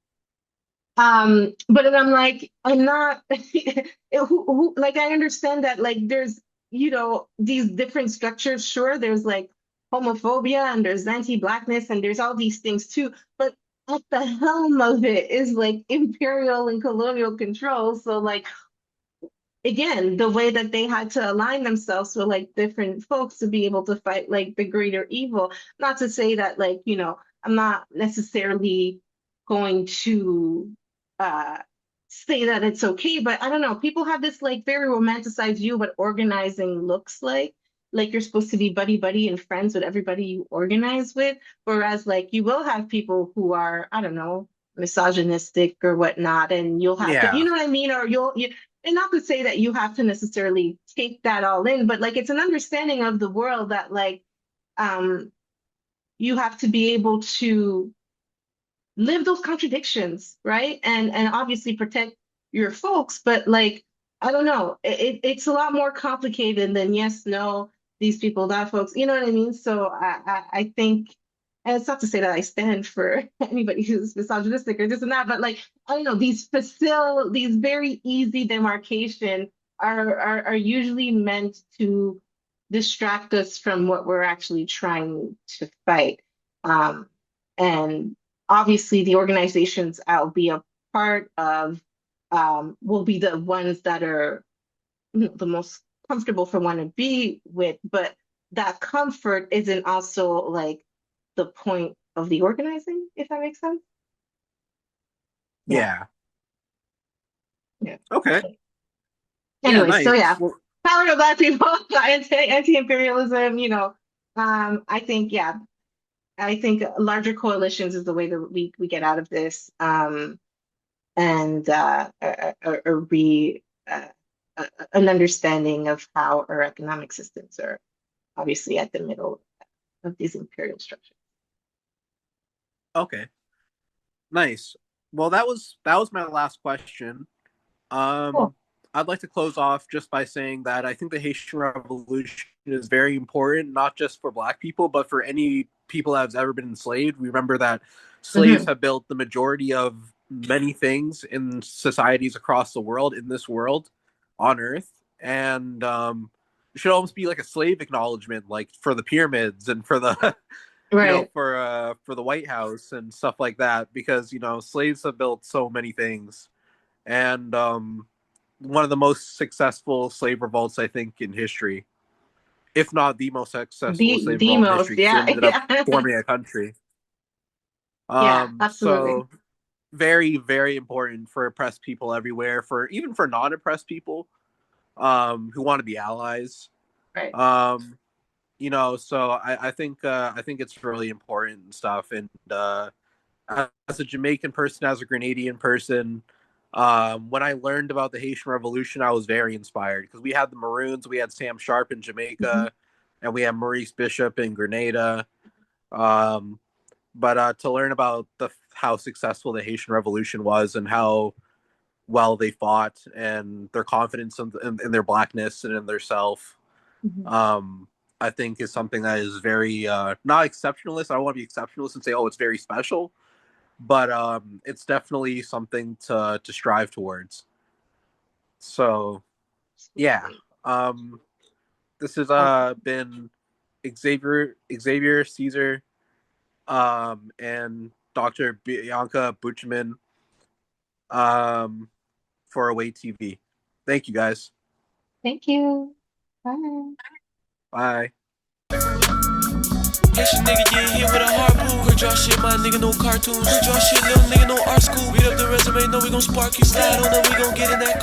But then I'm like, I'm not like I understand that like there's, these different structures. Sure, there's like homophobia and there's anti-blackness and there's all these things too. But at the helm of it is like imperial and colonial control. So like again, the way that they had to align themselves with like different folks to be able to fight like the greater evil. Not to say that like, I'm not necessarily going to uh say that it's okay, but I don't know. People have this like very romanticized view of what organizing looks like. Like you're supposed to be buddy buddy and friends with everybody you organize with. Whereas like you will have people who are, I don't know, misogynistic or whatnot, and you'll have to, you Yeah, know what I mean? Or and not to say that you have to necessarily take that all in, but like it's an understanding of the world that like um you have to be able to live those contradictions, right? And obviously protect your folks, but like I don't know, it's a lot more complicated than yes, no, these people, that folks, you know what I mean? So I think, and it's not to say that I stand for anybody who's misogynistic or this and that, but like I don't know, these very easy demarcation are usually meant to distract us from what we're actually trying to fight. Um, and obviously the organizations I'll be a part of will be the ones that are the most comfortable for one to be with, but that comfort isn't also like the point of the organizing, if that makes sense. Yeah, yeah. yeah. Okay. Yeah, Anyway, so nice. yeah, Well, power to black people, anti-imperialism, I think, yeah, I think larger coalitions is the way that we get out of this. And a re an understanding of how our economic systems are obviously at the middle of these imperial structures. okay. Nice. Well, that was my last question. Cool. Um, I'd like to close off just by saying that I think the Haitian Revolution is very important, not just for Black people, but for any people that has ever been enslaved. We remember that slaves Hmm. have built the majority of many things in societies across the world, in this world, on Earth, and it should almost be like a slave acknowledgement, like for the pyramids and for the Right. for the White House and stuff like that, because slaves have built so many things, and one of the most successful slave revolts I think in history, if not the most successful slave The revolt in most, history, because it yeah, ended up yeah, forming a country. yeah, absolutely. So very very important for oppressed people everywhere, for even for non-oppressed people who want to be allies. Right. Um, so I think it's really important and stuff, and as a Jamaican person, as a Grenadian person, when I learned about the Haitian Revolution, I was very inspired because we had the Maroons, we had Sam Sharp in Hmm. Jamaica, and we had Maurice Bishop in Grenada. Um, but to learn about how successful the Haitian Revolution was and how well they fought and their confidence in their blackness and in their self, Hmm. um, I think is something that is very not exceptionalist. I don't want to be exceptionalist and say, oh, it's very special, but it's definitely something to strive towards. So yeah, Absolutely. this has Awesome. been Xavier Caesar. and Dr. Bianca Beauchemin for Away TV. Thank you, guys. Thank you. Bye. Bye. Haitian nigga get hit with a harpoon. Quick draw shit, my nigga, no cartoons. Quick draw shit, little nigga, no art school. Beat up the resume, no, we gon' spark you. Slide on them, we gon' get in that